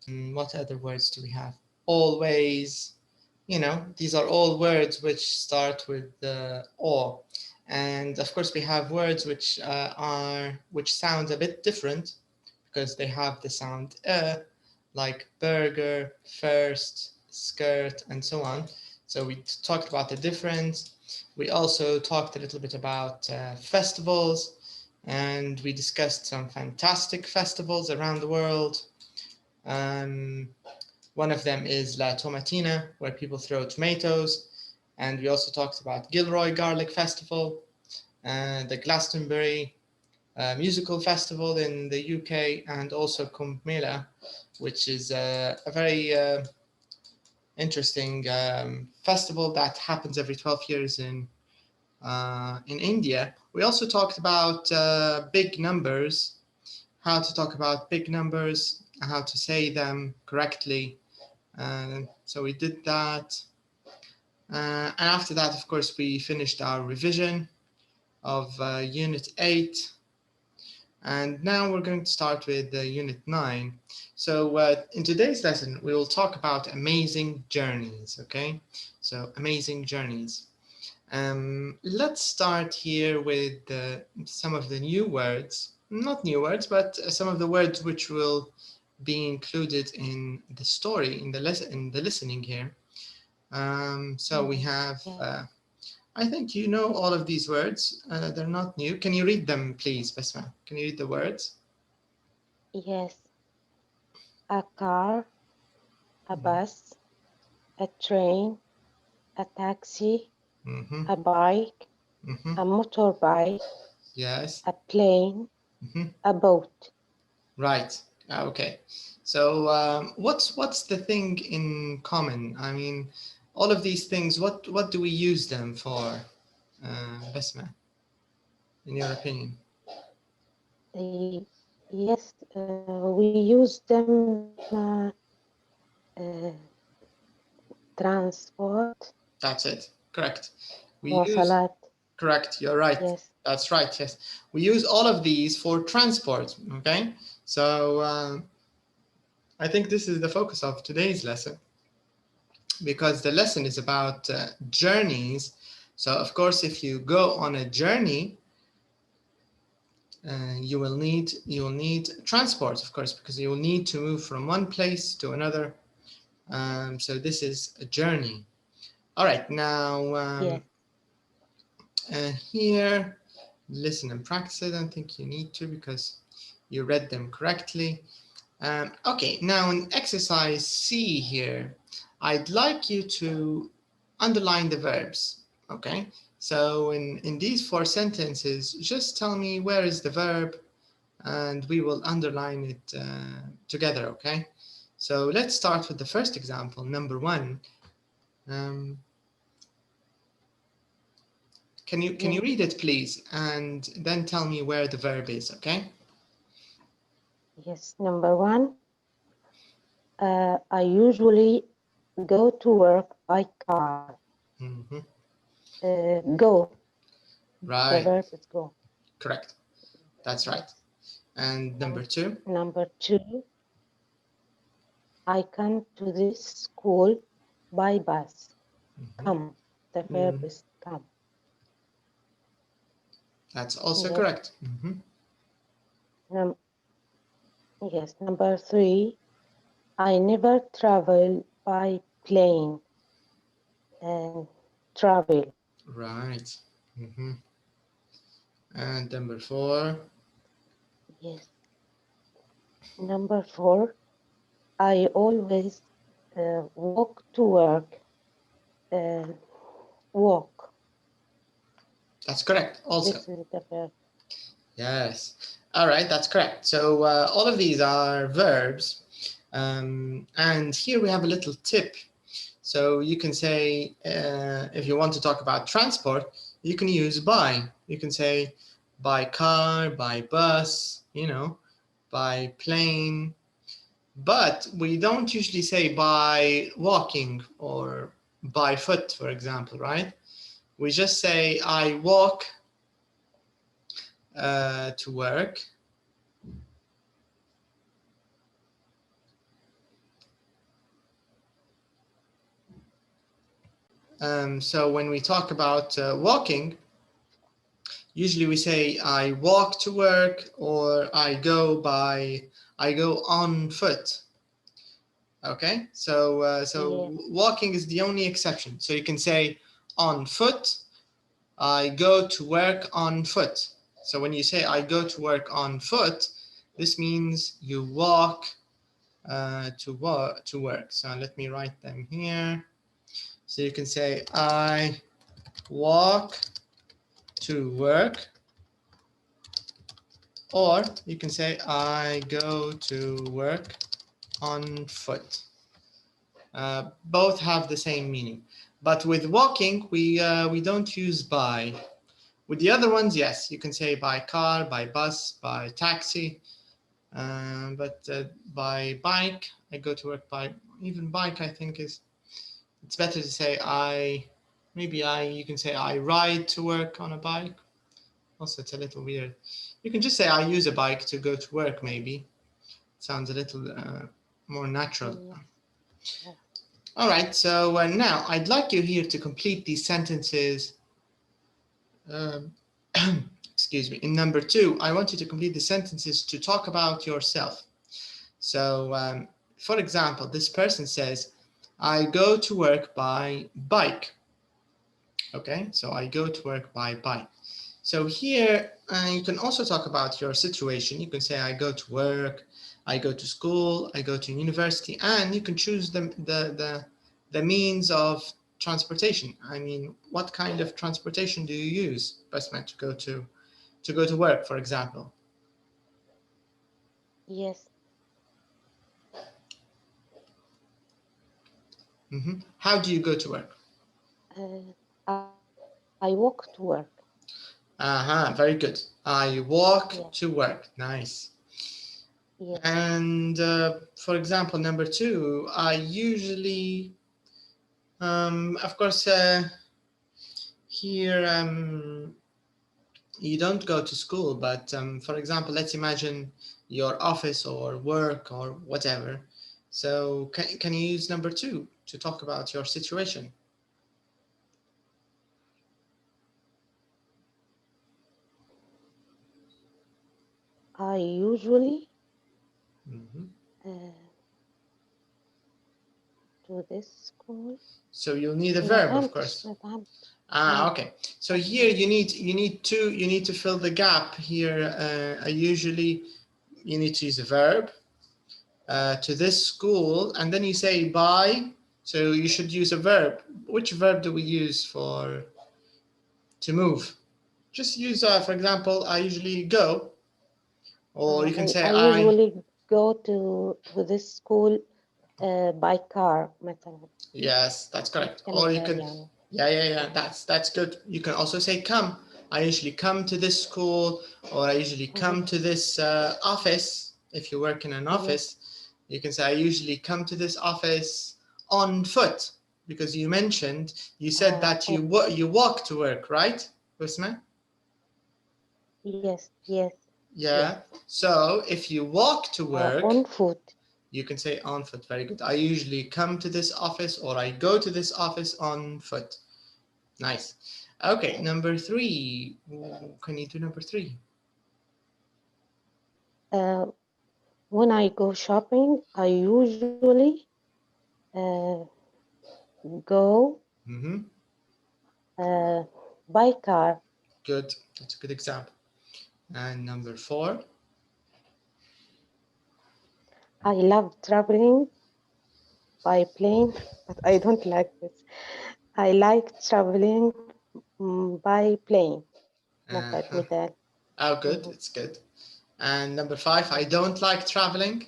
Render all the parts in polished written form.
What other words do we have? Always. You know, these are all words which start with or. And of course, we have words which sound a bit different because they have the sound like burger, first, skirt, and so on. So we talked about the difference. We also talked a little bit about festivals, and we discussed some fantastic festivals around the world. Um, One of them is La Tomatina, where people throw tomatoes. And we also talked about Gilroy Garlic Festival, the Glastonbury musical festival in the UK, and also Kumbh Mela, which is a very interesting festival that happens every 12 years in India. We also talked about big numbers, how to talk about big numbers, how to say them correctly. So we did that. And after that, of course, we finished our revision of Unit 8. And now we're going to start with Unit 9. So in today's lesson, we will talk about amazing journeys, okay? So amazing journeys. Let's start here with some of the new words. Not new words, but some of the words which will be included in the story, in the listening here. So we have, I think you know all of these words. They're not new. Can you read them, please, Basma? Can you read the words? Yes. A car, a bus, a train, a taxi, a bike, a motorbike, Yes. a plane, a boat. Right. Okay. So what's the thing in common? I mean, all of these things. What do we use them for, Basma? In your opinion? Yes, we use them transport, That's it. Correct. We use. مواصلات. Correct. You're right. Yes. That's right. Yes. We use all of these for transport. Okay. So I think this is the focus of today's lesson, because the lesson is about journeys. So of course, if you go on a journey, you will need transport, of course, because you will need to move from one place to another. So this is a journey. All right, now here, listen and practice. I don't think you need to because you read them correctly. Okay, now in exercise C here, I'd like you to underline the verbs, okay? So in these 4 sentences, just tell me where is the verb, and we will underline it together, okay? So let's start with the first example, number 1. Can you read it, please, and then tell me where the verb is, okay? Yes, number 1. I usually go to work by car. Go. Right. The verb is go. Correct. That's right. And number 2? Number 2. I come to this school by bus. Come. The verb is come. That's also correct. Yes, number 3. I never travel by plane. Travel. Right. And number 4? Yes. Number 4. I always walk to work. Walk. That's correct also. This is the verb. Yes. All right, that's correct. So all of these are verbs. And here we have a little tip. So you can say, if you want to talk about transport, you can use by. You can say by car, by bus, by plane. But we don't usually say by walking or by foot, for example, right? We just say I walk to work. So when we talk about walking, usually we say I walk to work, or I go on foot. Okay, so walking is the only exception. So you can say on foot, I go to work on foot. So when you say I go to work on foot, this means you walk to work. So let me write them here. So you can say I walk to work, or you can say I go to work on foot. Both have the same meaning, but with walking we don't use by. With the other ones, yes, you can say by car, by bus, by taxi, but by bike, I go to work by. Even bike, I think it's better to say you can say I ride to work on a bike. Also, it's a little weird. You can just say I use a bike to go to work, maybe. Sounds a little more natural. Yeah. All right, so now I'd like you here to complete these sentences. Excuse me. In number 2, I want you to complete the sentences to talk about yourself. So, for example, this person says, I go to work by bike. Okay, so I go to work by bike. So here you can also talk about your situation. You can say I go to work, I go to school, I go to university, and you can choose the means of transportation. I mean, what kind of transportation do you use, Basma, to go to work, for example? Yes. How do you go to work? I walk to work. Very good. I walk Yeah. to work. Nice. Yes. And for example, number 2, I usually, of course, here you don't go to school, but for example, let's imagine your office or work or whatever. So can you use number 2 to talk about your situation? I usually to this school. So you'll need a verb, of course. Okay. So here you need to fill the gap here. Usually you need to use a verb to this school, and then you say by. So you should use a verb. Which verb do we use to move? Just use, for example, I usually go, or you can say I usually go to this school by car. مثلا. Yes, that's correct. Or you can, yeah. That's good. You can also say come. I usually come to this school, or I usually come to this office. If you work in an office, you can say I usually come to this office on foot, because you said that you walk to work, right, Usman? Yes. Yeah. Yes. So if you walk to work on foot, you can say on foot. Very good. I usually come to this office, or I go to this office on foot. Nice. Okay, number 3. Can you do number 3? When I go shopping, I usually go by car. Good. That's a good example. And number 4. I love traveling by plane, but I don't like this. I like traveling by plane. مثال. Oh, good. It's good. And number 5, I don't like traveling.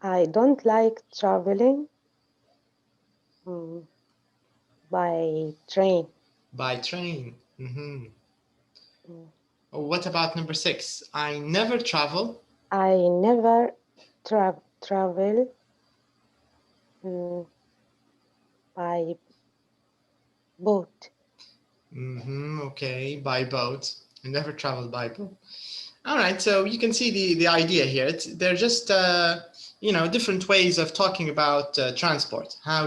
I don't like traveling by train. By train. What about number 6? I never travel. I never travel by boat. Okay, by boat. I never travel by boat. All right, so you can see the idea here. They're just different ways of talking about transport. How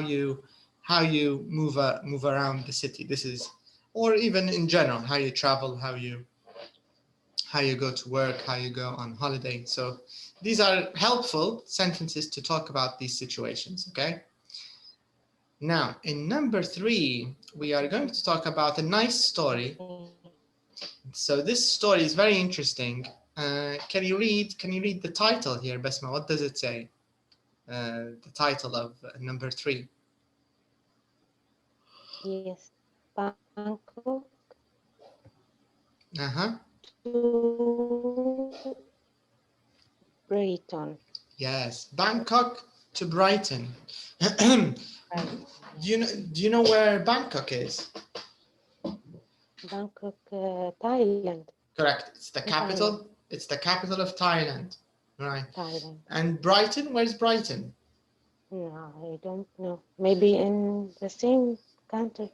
how you move around the city. This is, or even in general, how you travel, how you go to work, how you go on holiday. So these are helpful sentences to talk about these situations, okay? Now, in number 3, we are going to talk about a nice story. So this story is very interesting. Can you read the title here, Basma? What does it say? The title of number 3. Yes, Bangkok Uh-huh. to Brighton. Yes, Bangkok to Brighton. Right. Do you know where Bangkok is? Bangkok, Thailand. Correct. It's the capital. Thailand. It's the capital of Thailand. Right. Thailand. And Brighton, where's Brighton? No, I don't know. Maybe in the same country.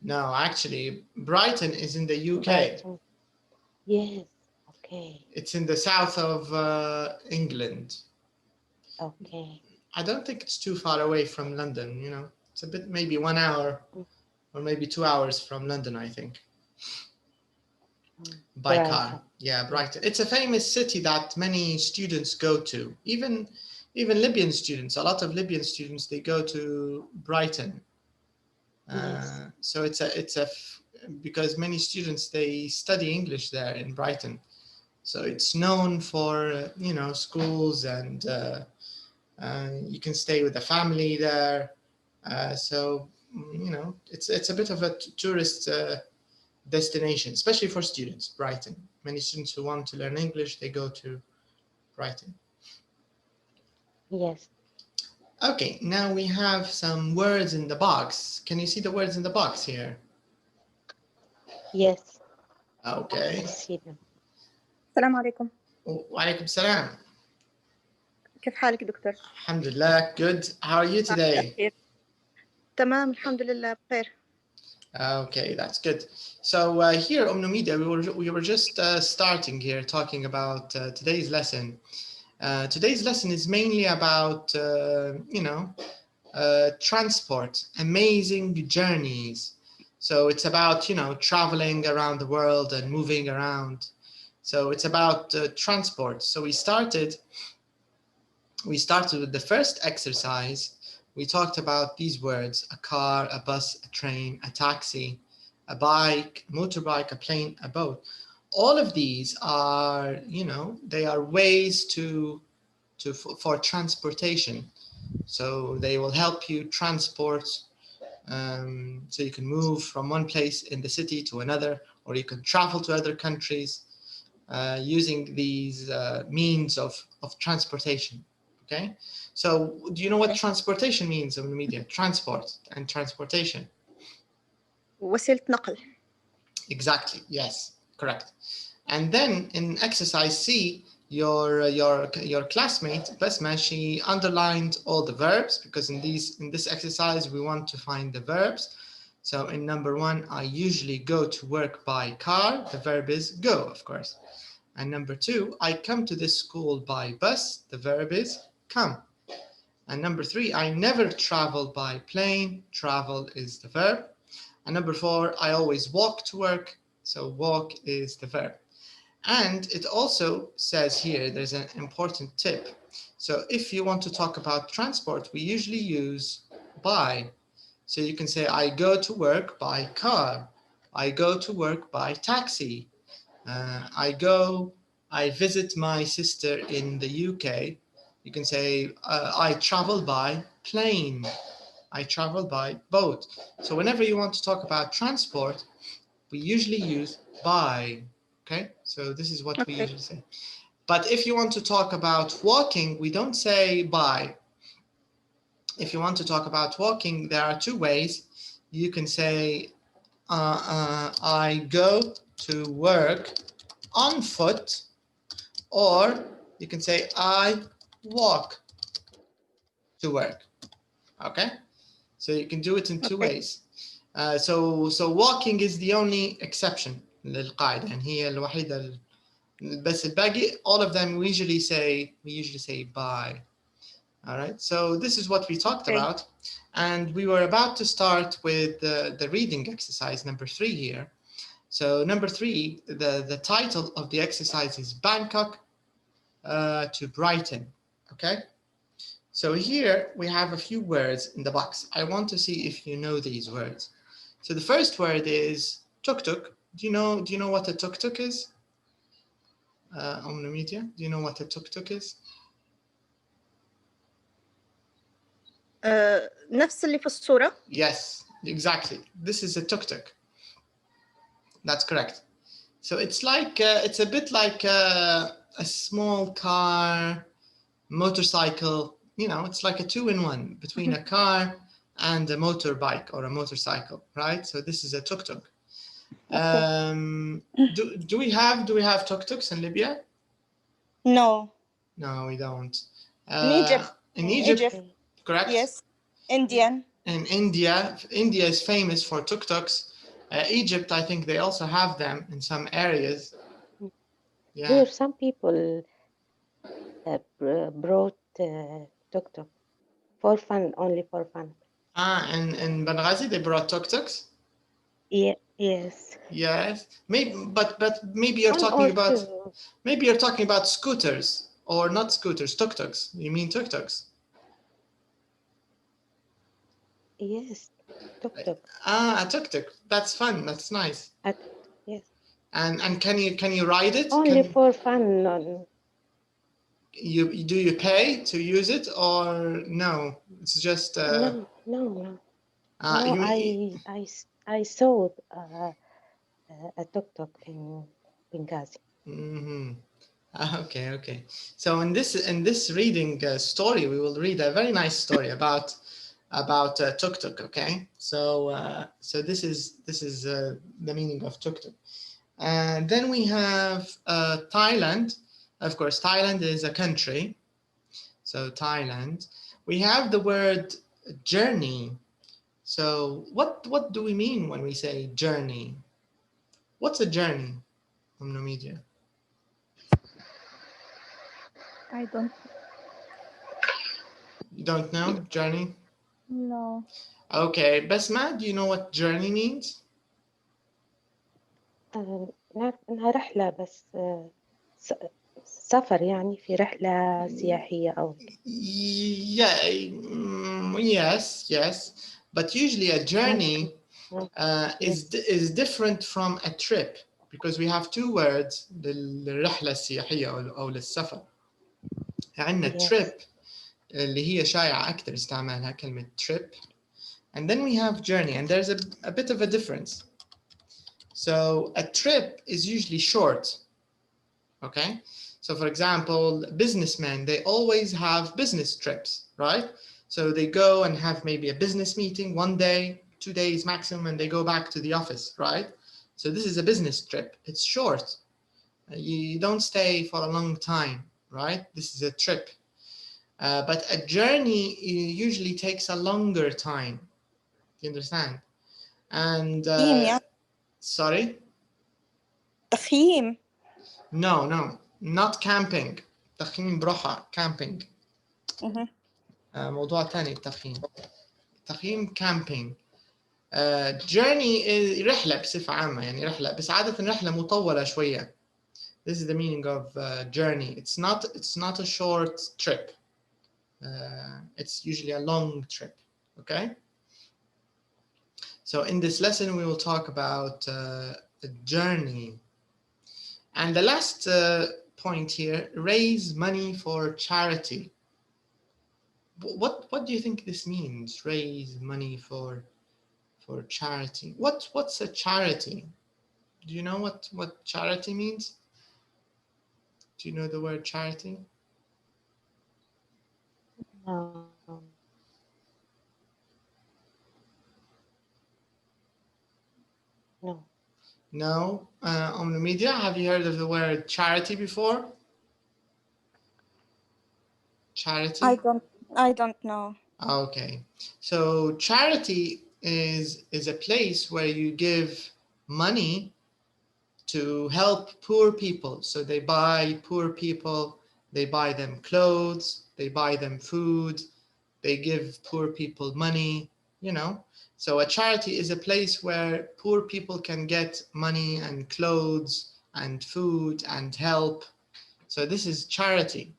No, actually, Brighton is in the UK. Brighton. Yes. Okay. It's in the south of England. Okay. I don't think it's too far away from London, you know. It's a bit, maybe 1 hour or maybe 2 hours from London, I think. By Brighton. car. Yeah, Brighton. It's a famous city that many students go to. Even Libyan students, a lot of Libyan students, they go to Brighton. Yes. So because many students, they study English there in Brighton. So it's known for, you know, schools, and you can stay with the family there. So, you know, it's a bit of a tourist destination, especially for students, Brighton. Many students who want to learn English, they go to Brighton. Yes. Okay, now we have some words in the box. Can you see the words in the box here? Yes. Okay. I see them. السلام عليكم. وعليكم السلام. كيف حالك دكتور؟ الحمد لله. Good. How are you today? تمام الحمد لله بخير. Okay, that's good. So here, Omnomida, we were just starting here talking about today's lesson. Today's lesson is mainly about, you know, transport, amazing journeys. So it's about, you know, traveling around the world and moving around. So it's about transport. So we started with the first exercise. We talked about these words: a car, a bus, a train, a taxi, a bike, a motorbike, a plane, a boat. All of these are, you know, they are ways for transportation. So they will help you transport, so you can move from one place in the city to another, or you can travel to other countries using these means of transportation. Okay, so do you know what transportation means in the media? Transport and transportation. وسيلة نقل. Exactly. Yes, correct. And then in exercise C, your classmate Basma, she underlined all the verbs, because in this exercise we want to find the verbs. So in number 1, I usually go to work by car. The verb is go, of course. And number 2, I come to this school by bus. The verb is come. And number 3, I never travel by plane. Travel is the verb. And number 4, I always walk to work. So walk is the verb. And it also says here, there's an important tip. So if you want to talk about transport, we usually use by. So you can say, I go to work by car. I go to work by taxi. I visit my sister in the UK. You can say, I travel by plane. I travel by boat. So whenever you want to talk about transport, we usually use by. Okay, so this is what we usually say. But if you want to talk about walking, we don't say by. If you want to talk about walking, there are 2 ways. You can say, I go to work on foot, or you can say, I walk to work. Okay, so you can do it in 2 ways. So walking is the only exception للقاعدة، يعني هي الوحيدة. بس الباقي, all of them we usually say by. All right, so this is what we talked about. And we were about to start with the reading exercise number 3 here. So number 3, the title of the exercise is Bangkok to Brighton, okay? So here we have a few words in the box. I want to see if you know these words. So the first word is tuk-tuk. Do you know what a tuk-tuk is? Media, do you know what a tuk-tuk is? نفس اللي في الصورة. Yes, exactly. This is a tuk-tuk. That's correct. So it's like it's a bit like a small car, motorcycle. You know, it's like a 2-in-1 between a car and a motorbike or a motorcycle, right? So this is a tuk-tuk. Do we have tuk-tuks in Libya? No. No, we don't. In Egypt. In Egypt, correct? Yes. Indian. In India is famous for tuk-tuks. Egypt, I think they also have them in some areas. Yeah. Here, some people brought tuk-tuk for fun, only for fun. And in Benghazi, they brought tuk-tuks? Yeah, yes. Yes. But maybe you're talking about scooters, or not scooters, tuk-tuks. You mean tuk-tuks? Yes, tuk-tuk. A tuk-tuk. That's fun. That's nice. Yes. And can you ride it? Only for fun. No. Do you pay to use it, or no? It's just No. I saw a tuk-tuk in Benghazi. Mm-hmm. Okay. So in this reading story, we will read a very nice story about tuk-tuk. Okay. So this is the meaning of tuk-tuk. And then we have Thailand. Of course, Thailand is a country. So Thailand. We have the word journey. So what do we mean when we say journey? What's a journey, Media? I don't. You don't know journey? No. Okay, Basma, do you know what journey means? إنها رحلة بس سفر يعني في رحلة سياحية أو. Yeah, yes. But usually a journey is different from a trip, because we have two words للرحلة السياحية أو للسفر. عندنا trip اللي هي شائعة أكثر استعمالها كلمة trip, and then we have journey, and there's a bit of a difference. So a trip is usually short, okay? So for example, businessmen, they always have business trips, right? So they go and have maybe a business meeting 1 day, 2 days maximum, and they go back to the office, right? So this is a business trip. It's short. You don't stay for a long time, right? This is a trip. But a journey usually takes a longer time. You understand? And sorry? تخييم. No, not camping. تخييم بروحة, camping. موضوع تاني التخييم. تخييم camping. Journey is رحلة بصفة عامة, يعني رحلة, بس عادة رحلة مطولة شوية. This is the meaning of journey. It's not a short trip. It's usually a long trip. Okay. So in this lesson, we will talk about a journey. And the last point here, raise money for charity. What do you think this means? Raise money for charity. What's a charity? Do you know what charity means? Do you know the word charity? No. On the media, have you heard of the word charity before? Charity? I don't know. Okay. So charity is a place where you give money to help poor people. So they buy poor people, they buy them clothes, they buy them food, they give poor people money, you know. So a charity is a place where poor people can get money and clothes and food and help. So this is charity.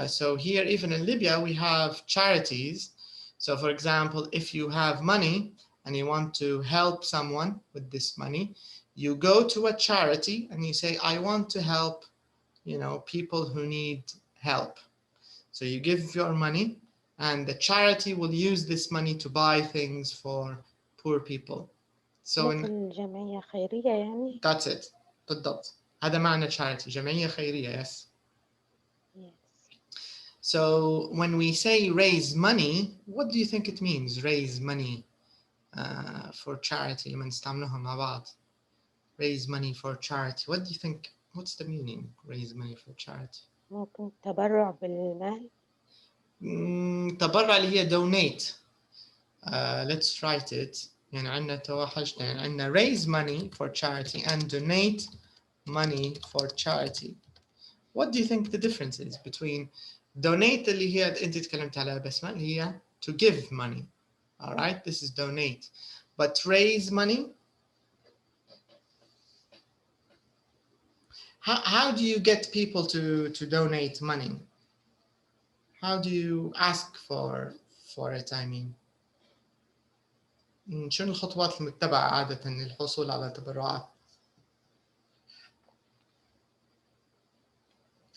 So here, even in Libya, we have charities. So for example, if you have money and you want to help someone with this money, you go to a charity and you say, I want to help, you know, people who need help. So you give your money and the charity will use this money to buy things for poor people. So مثل جمعية خيرية يعني. that's it. بالضبط. هذا معنى charity. جمعية خيرية, yes. Yes. So when we say raise money, what do you think it means? Raise money for charity. لما نستعملوها مع بعض. Raise money for charity. What do you think? What's the meaning? Raise money for charity. ممكن تبرع بالمال. تبرع اللي هي donate. Let's write it. يعني عندنا توحشنا. يعني عندنا raise money for charity and donate money for charity. What do you think the difference is between donate اللي هي أنت تكلمت عليها بسمة اللي هي to give money. All right, this is donate. But raise money, how do you get people to donate money? How do you ask for it, I mean? شنو الخطوات المتبعة عادة للحصول على تبرعات؟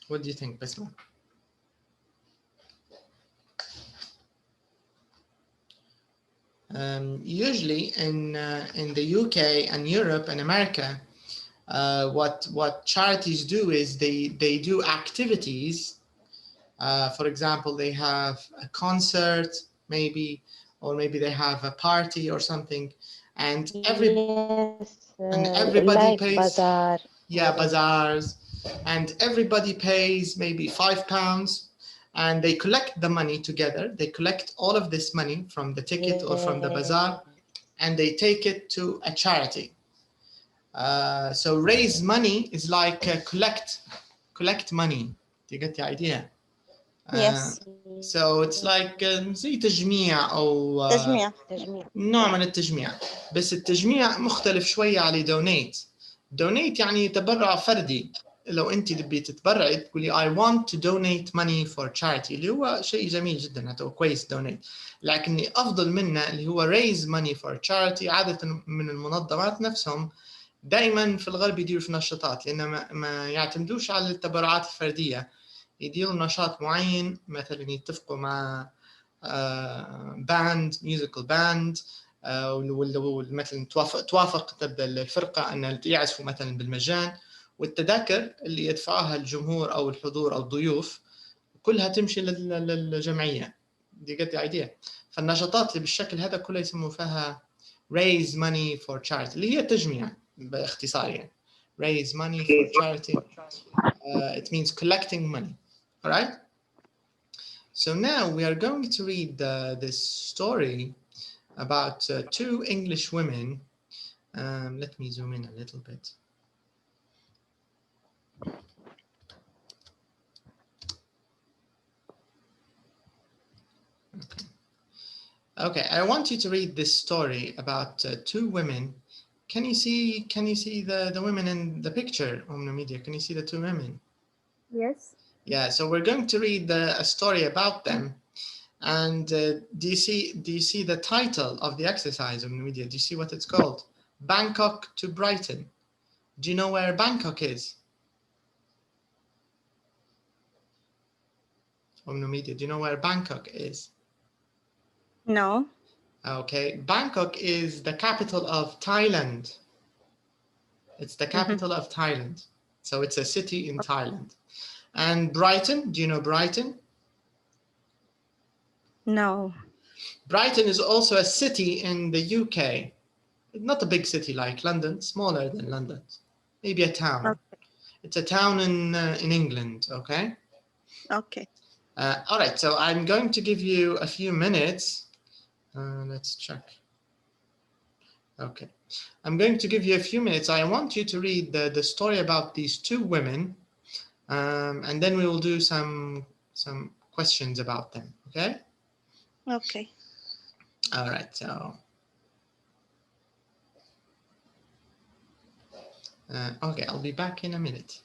What do you think, Basma? Usually in the UK and Europe and America, what charities do is they do activities. For example, they have a concert, maybe, or maybe they have a party or something, and everybody like pays. bazaar. Yeah, bazaars, and everybody pays maybe £5, and they collect the money together. They collect all of this money from the ticket or from the bazaar, and they take it to a charity. So raise money is like collect money. Do you get the idea? Yes. So it's like زي تجميع أو تجميع. نوع من التجميع. بس التجميع مختلف شوية على donate. Donate يعني تبرع فردي. لو أنت تبي تتبرعي تقولي I want to donate money for charity اللي هو شيء جميل جدا هذا كويس donate. لكن أفضل منه اللي هو raise money for charity. عادة من المنظمات نفسهم دائما في الغرب يديروا في نشاطات لأن ما يعتمدوش على التبرعات الفردية. يديروا نشاط معين مثلا يتفقوا مع باند ميوزيكال باند مثلا توافق الفرقة أن يعزفوا مثلا بالمجان والتذاكر اللي يدفعها الجمهور أو الحضور أو الضيوف كلها تمشي للجمعية. دي قد idea. فالنشاطات اللي بالشكل هذا كلها يسموا فيها raise money for charity اللي هي تجميع باختصار يعني. Raise money for charity. It means collecting money. All right. So now we are going to read this story about two English women. Let me zoom in a little bit. Okay, I want you to read this story about two women. Can you see the women in the picture on the media? Can you see the two women? Yes. Yeah, so we're going to read a story about them. And do you see the title of the exercise on the media? Do you see what it's called? Bangkok to Brighton. Do you know where Bangkok is? On the media, do you know where Bangkok is? No. Okay, Bangkok is the capital of Thailand. It's the capital of Thailand. So it's a city in Thailand. And Brighton, do you know Brighton? No. Brighton is also a city in the UK. Not a big city like London, smaller than London. Maybe a town. Okay. It's a town in England, okay? Okay. All right, so I'm going to give you a few minutes. Let's check. Okay. I'm going to give you a few minutes. I want you to read the story about these two women, and then we will do some questions about them, okay? Okay. All right, so okay, I'll be back in a minute.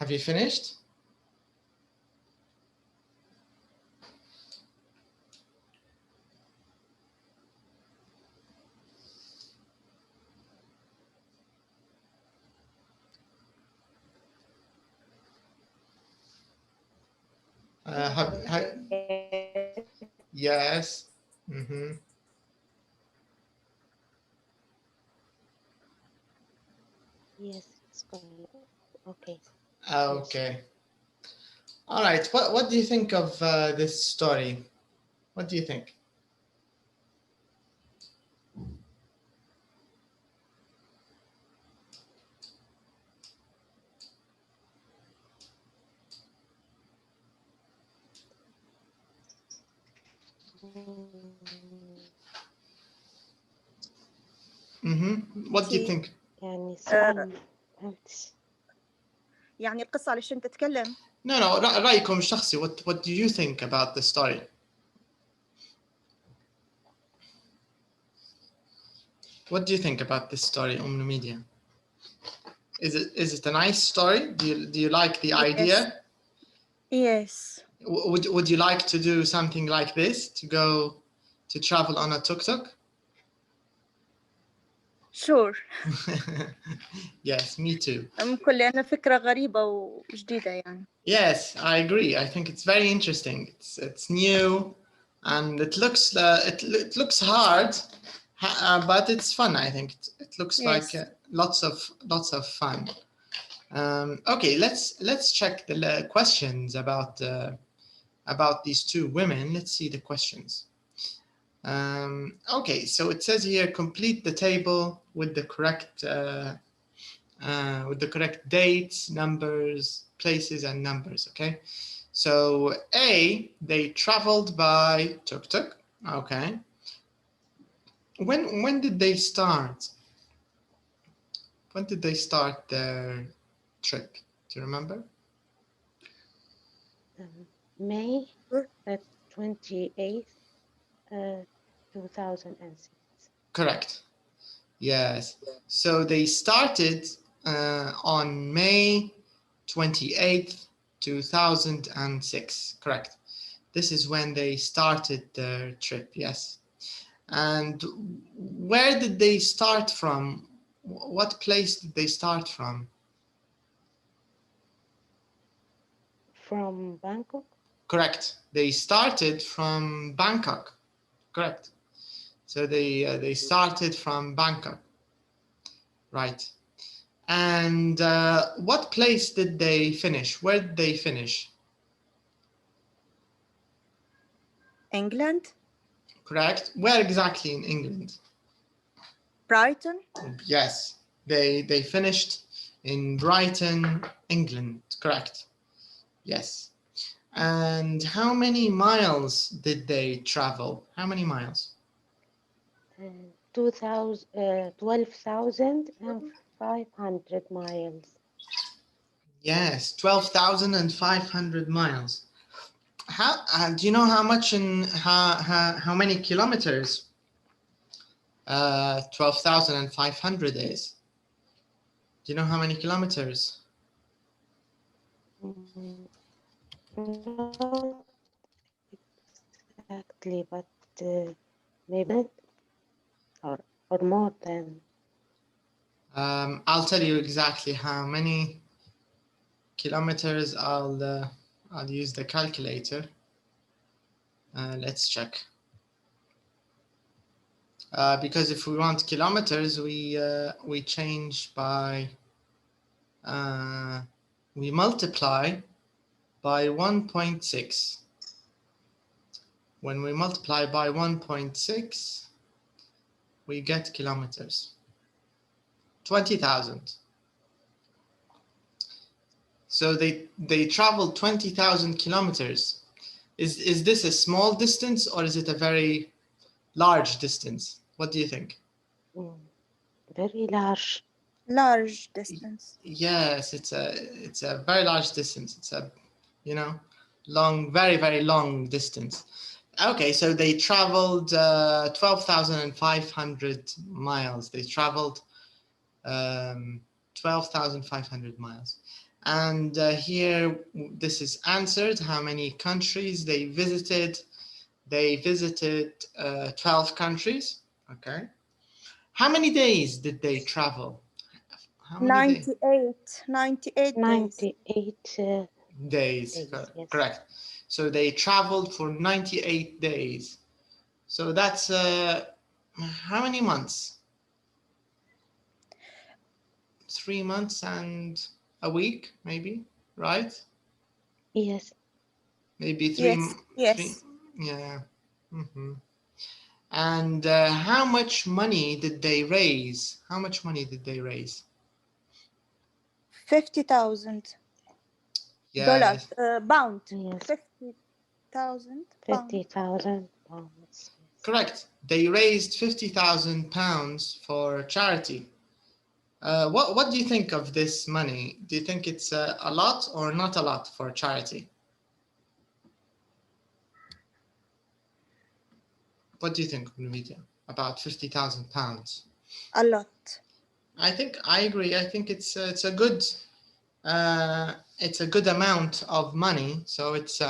Have you finished? Yes. Mm-hmm. Yes, it's fine. Okay. Okay. All right. What do you think of this story? What do you think? Mm-hmm. What do you think? يعني السؤال ما فهمتش. يعني القصة علشان تتكلم. No, رأيكم الشخصي. What do you think about the story? What do you think about this story, Media? Is it a nice story? Do you like the idea? Yes. Would you like to do something like this, to travel on a tuk-tuk? Sure. Yes, me too. كلنا فكرة غريبة وجديدة يعني. Yes, I agree. I think it's very interesting. It's new, and it looks hard, but it's fun. I think it looks like lots of fun. Okay, let's check the questions about these two women. Let's see the questions. Okay, so it says here, complete the table with the correct dates, numbers, places, and numbers. Okay, So A, they traveled by tuk-tuk. Okay. When did they start? When did they start their trip? Do you remember? May 28th, 2006. Correct. Yes. So they started on May 28th, 2006. Correct. This is when they started their trip. Yes. And where did they start from? What place did they start from? From Bangkok? Correct. They started from Bangkok. Correct. So they started from Bangkok. Right. And what place did they finish? Where did they finish? England. Correct. Where exactly in England? Brighton. Yes. They finished in Brighton, England. Correct. Yes. And how many miles did they travel? How many miles? 12,500 miles. Yes, 12,500 miles. How do you know how much in how many kilometers 12,500 is? Do you know how many kilometers? Not exactly, but maybe or more than. I'll tell you exactly how many kilometers. I'll use the calculator. Let's check. Because if we want kilometers, we change by we multiply by 1.6. When we multiply by 1.6, we get kilometers. 20,000. So they traveled 20,000 kilometers. Is this a small distance or is it a very large distance? What do you think? Very large. Large distance. Yes, it's a very large distance. It's a, long, very, very long distance. Okay, so they traveled 12,500 miles. They traveled 12,500 miles. And here, this is answered. How many countries they visited? They visited 12 countries. Okay. How many days did they travel? How many days? 98 days. 98 Days, yes. correct. So they traveled for 98 days. So that's how many months? 3 months and a week, maybe, right? Yes. Maybe three. Yes. Yeah. And how much money did they raise? How much money did they raise? $50,000. Yes. Pound. Yes. 50,000 50,000 pounds. Correct. They raised 50,000 pounds for charity. What do you think of this money? Do you think it's a lot or not a lot for charity? What do you think, Media, about 50,000 pounds? A lot. I think I agree. I think it's a good amount of money. So it's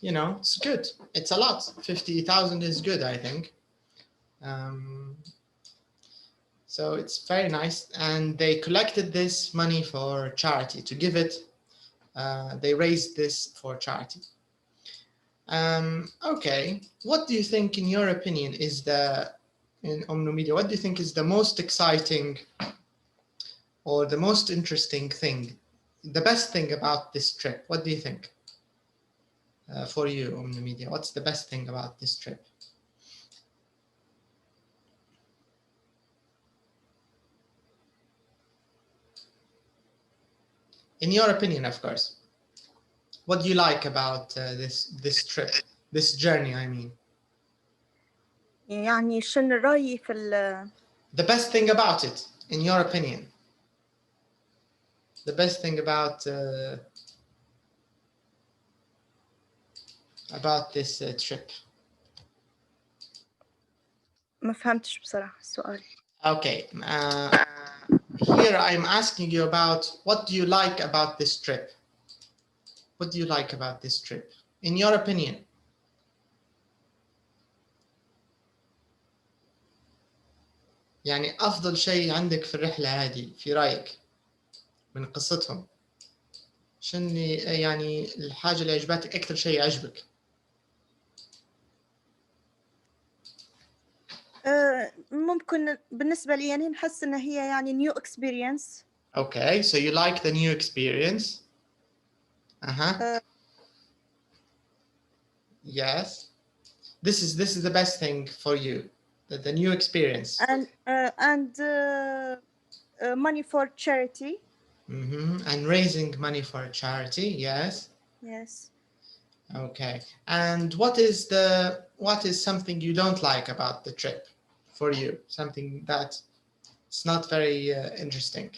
it's good. It's a lot. 50,000 is good, I think. So it's very nice, and they collected this money for charity to give it. They raised this for charity. Okay, what do you think, in your opinion, is in Omnu Media, what do you think is the most exciting or the most interesting thing, the best thing about this trip? What do you think? For you, Omnu Media, what's the best thing about this trip? In your opinion, of course. What do you like about this trip, this journey? I mean, يعني شن رأيي في ال the best thing about it, in your opinion. The best thing about this trip. ما فهمتش بصراحة السؤال. Okay. Here I'm asking you about what do you like about this trip? What do you like about this trip? In your opinion. يعني أفضل شيء عندك في الرحلة هذه في رأيك من قصتهم. شنو يعني الحاجة اللي عجبتك أكثر شيء عجبك؟ ممكن بالنسبة لي يعني نحس إن هي يعني new experience. Okay, so you like the new experience. Yes. This is the best thing for you, the new experience. And money for charity. And raising money for charity, yes. Yes. Okay. And what is something you don't like about the trip for you? Something that it's not very interesting.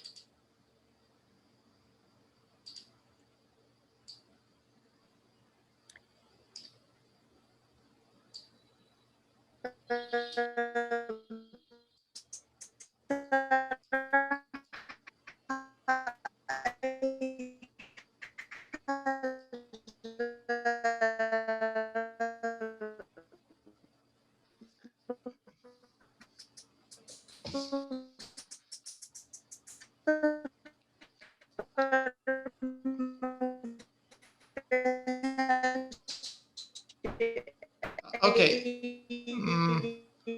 Okay.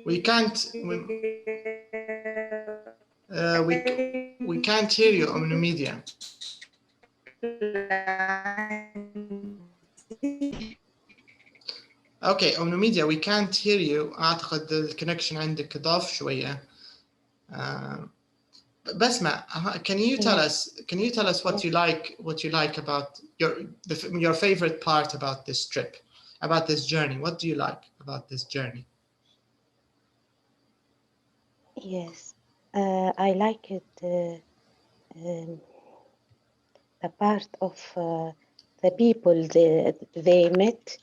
We can't hear you on the media. Okay, on the media we can't hear you. أعتقد الكونكشن عندك ضعف شوية. بسمة, can you tell us what you like about your favorite part about this trip, about this journey? What do you like about this journey? Yes, I like it. The part of the people they met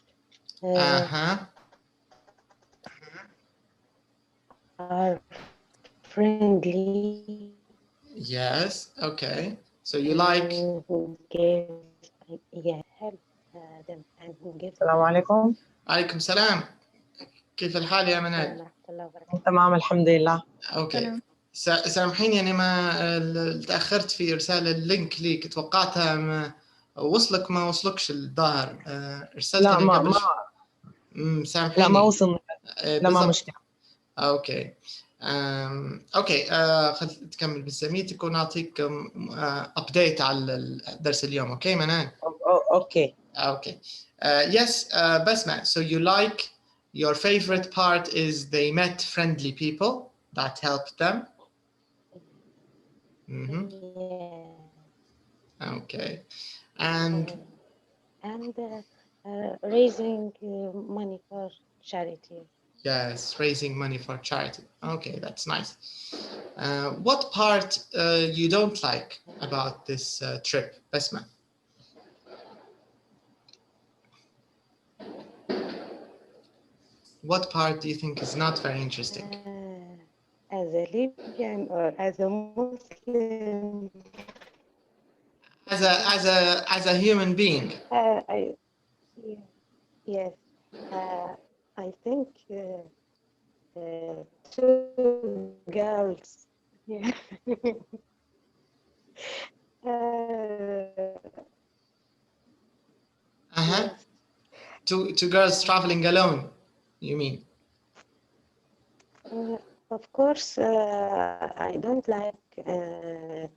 are friendly. Yes. Okay. So you like. Help them and give. السلام عليكم. عليكم السلام. كيف الحال يا منال؟ تمام الحمد لله. اوكي. سامحيني أنا ما تأخرت في إرسال اللينك ليك، توقعتها ما وصلك ما وصلك الظاهر. أرسلت أنا قبل. سامحيني. لا ما وصلنا. لا ما مشكلة. أوكي. أوكي. خلينا تكمل بسميتك ونعطيك أبديت على درس اليوم. أوكي منال. أوكي. Okay. Yes, Basma. So you like, your favorite part is they met friendly people that helped them. Okay. And raising money for charity. Yes, raising money for charity. Okay, that's nice. What part you don't like about this trip, Basma? What part do you think is not very interesting? As a Libyan or as a Muslim? As a human being. Yes. I think two girls. Yeah. Yes. Two girls traveling alone, you mean? Of course, I don't like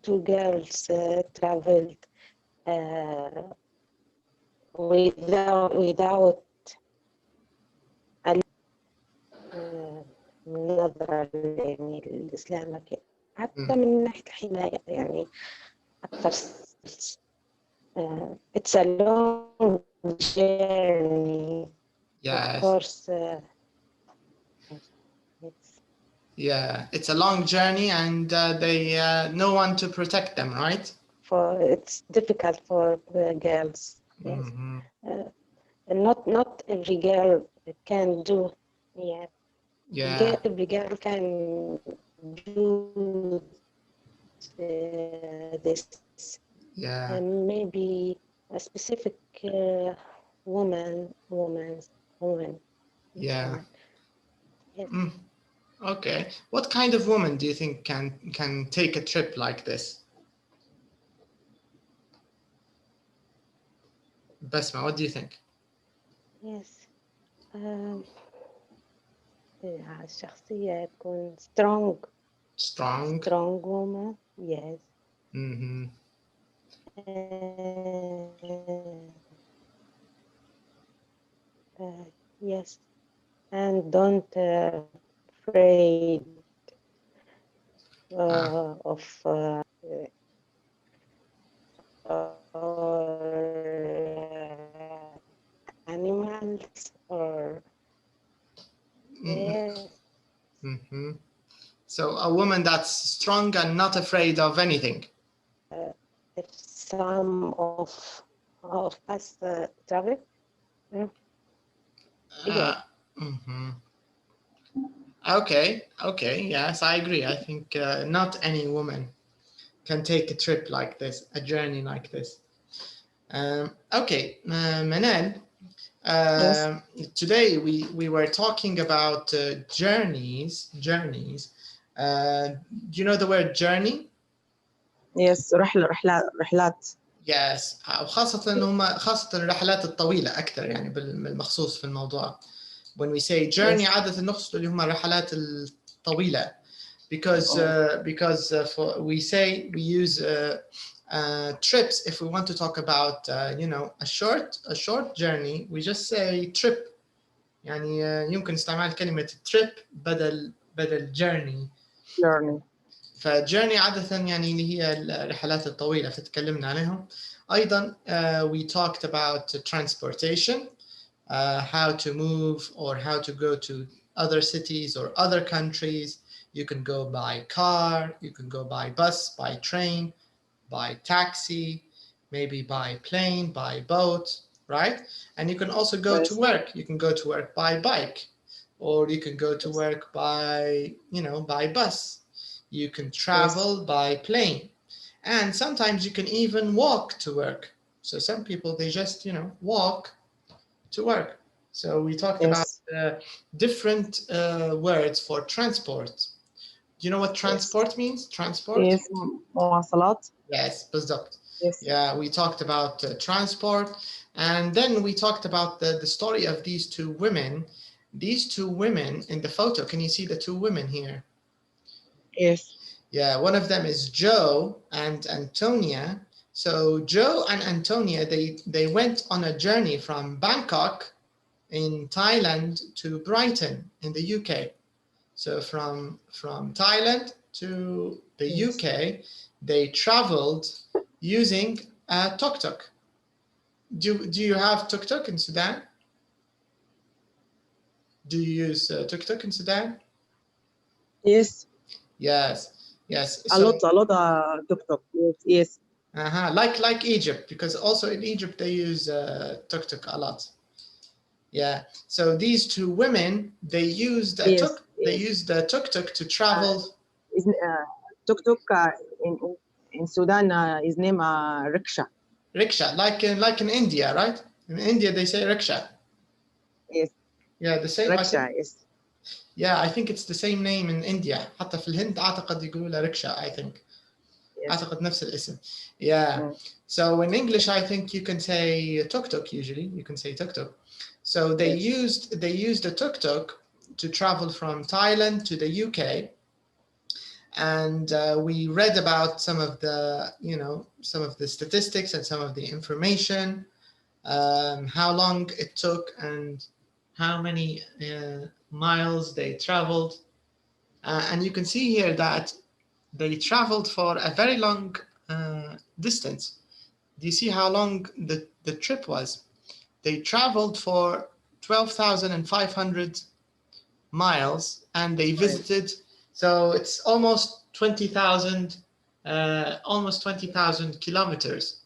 two girls traveled without النظرة يعني الإسلام حتى من ناحية الحماية يعني أكثر it's a long journey. Yes. Of course, it's a long journey, and they no one to protect them, right? it's difficult for the girls. Yes. Mhm. Not every girl can do. Yeah. Yeah. Every girl can do this. Yeah. And maybe a specific woman. Yeah. Yes. Okay. What kind of woman do you think can take a trip like this? Basma, what do you think? Yes. الشخصية تكون strong woman. Yes. Mm-hmm. Yes. And don't afraid of animals or yes. Mm-hmm. So a woman that's strong and not afraid of anything. If some of us travel. Mm-hmm. Okay. Yes, I agree. I think not any woman can take a trip like this, a journey like this. Okay, Manal, Yes. today we were talking about journeys. Do you know the word journey? Yes. رحلات. Yes. وخاصة خاصة الرحلات الطويلة أكثر يعني بالمخصوص في الموضوع. When we say journey عادة نقصد اللي هم الرحلات الطويلة. Because we use trips if we want to talk about a short journey, we just say trip. يعني يمكن استعمال كلمة trip بدل journey. فjourney عادة يعني اللي هي الرحلات الطويلة فتكلمنا عليهم. أيضا we talked about transportation, how to move or how to go to other cities or other countries. You can go by car, you can go by bus, by train, by taxi, maybe by plane, by boat, right? And you can also go to work. You can go to work by bike, or you can go to work by bus. You can travel by plane. And sometimes you can even walk to work. So some people, they just, walk to work. So we talked about different words for transport. Do you know what transport means? Transport? Yes. مواصلات. Yes, بالضبط. Yes. Yeah, we talked about transport, and then we talked about the story of these two women. These two women in the photo, can you see the two women here? Yes. Yeah, one of them is Joe and Antonia. So Joe and Antonia, they went on a journey from Bangkok in Thailand to Brighton in the UK. So from Thailand to the UK, they traveled using a tuk-tuk. Do you have tuk-tuk in Sudan? Do you use tuk-tuk in Sudan? Yes. Yes. A lot tuk-tuk. Yes. Like Egypt, because also in Egypt they use tuk-tuk a lot. Yeah. So these two women, they used a tuk-tuk to travel. Tuk-tuk in Sudan is named rickshaw. Rickshaw, like in India, right? In India they say rickshaw. Yes. Yeah, the same. Rickshaw, yes. Yeah, I think it's the same name in India. حتى في الهند أعتقد يقولوا له rickshaw, I think. Yes. أعتقد نفس الاسم. Yeah. So in English, I think you can say tuk-tuk usually. You can say tuk-tuk. So they used a tuk-tuk to travel from Thailand to the UK. And we read about some of the statistics and some of the information, how long it took and how many miles they traveled. And you can see here that they traveled for a very long distance. Do you see how long the trip was? They traveled for 12,500 miles and they visited, so it's almost 20,000 kilometers.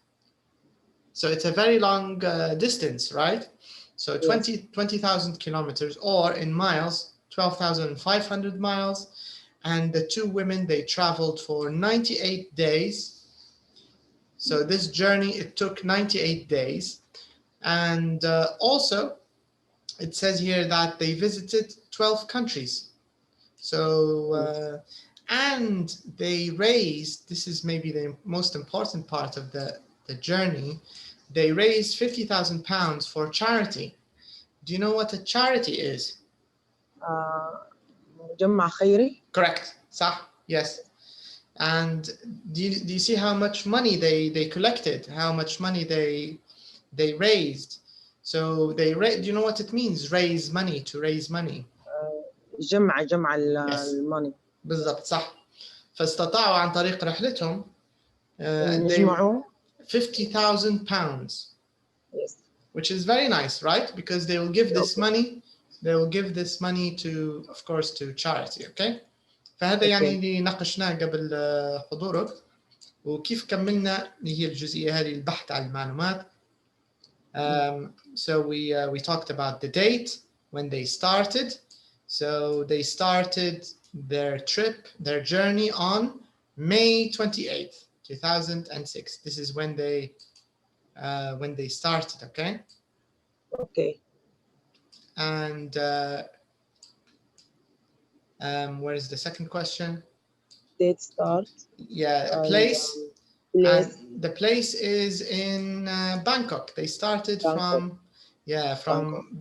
So it's a very long distance, right? So 20,000 kilometers, or in miles, 12,500 miles. And the two women, they traveled for 98 days. So this journey, it took 98 days. And also, it says here that they visited 12 countries. So, and they raised, this is maybe the most important part of the journey, they raised £50,000 for charity. Do you know what a charity is? مجمع خيري. Correct. صح. Yes. And do you see how much money they collected? How much money they raised? So do you know what it means? Raise money, to raise money. جمع الموني. بالضبط صح. فاستطاعوا عن طريق رحلتهم يجمعوا £50,000. Yes. Which is very nice, right? Because they will give this money. They will give this money to, of course, to charity. Okay. فهذا يعني اللي ناقشناه قبل حضورك، وكيف كملنا اللي هي الجزئية هذه البحث عن المعلومات. So we talked about the date when they started. So they started their trip, their journey on May 28th, 2006. This is when they started. Okay. Okay. And where is the second question? Date start. Yeah, place. And the place is in Bangkok. They started from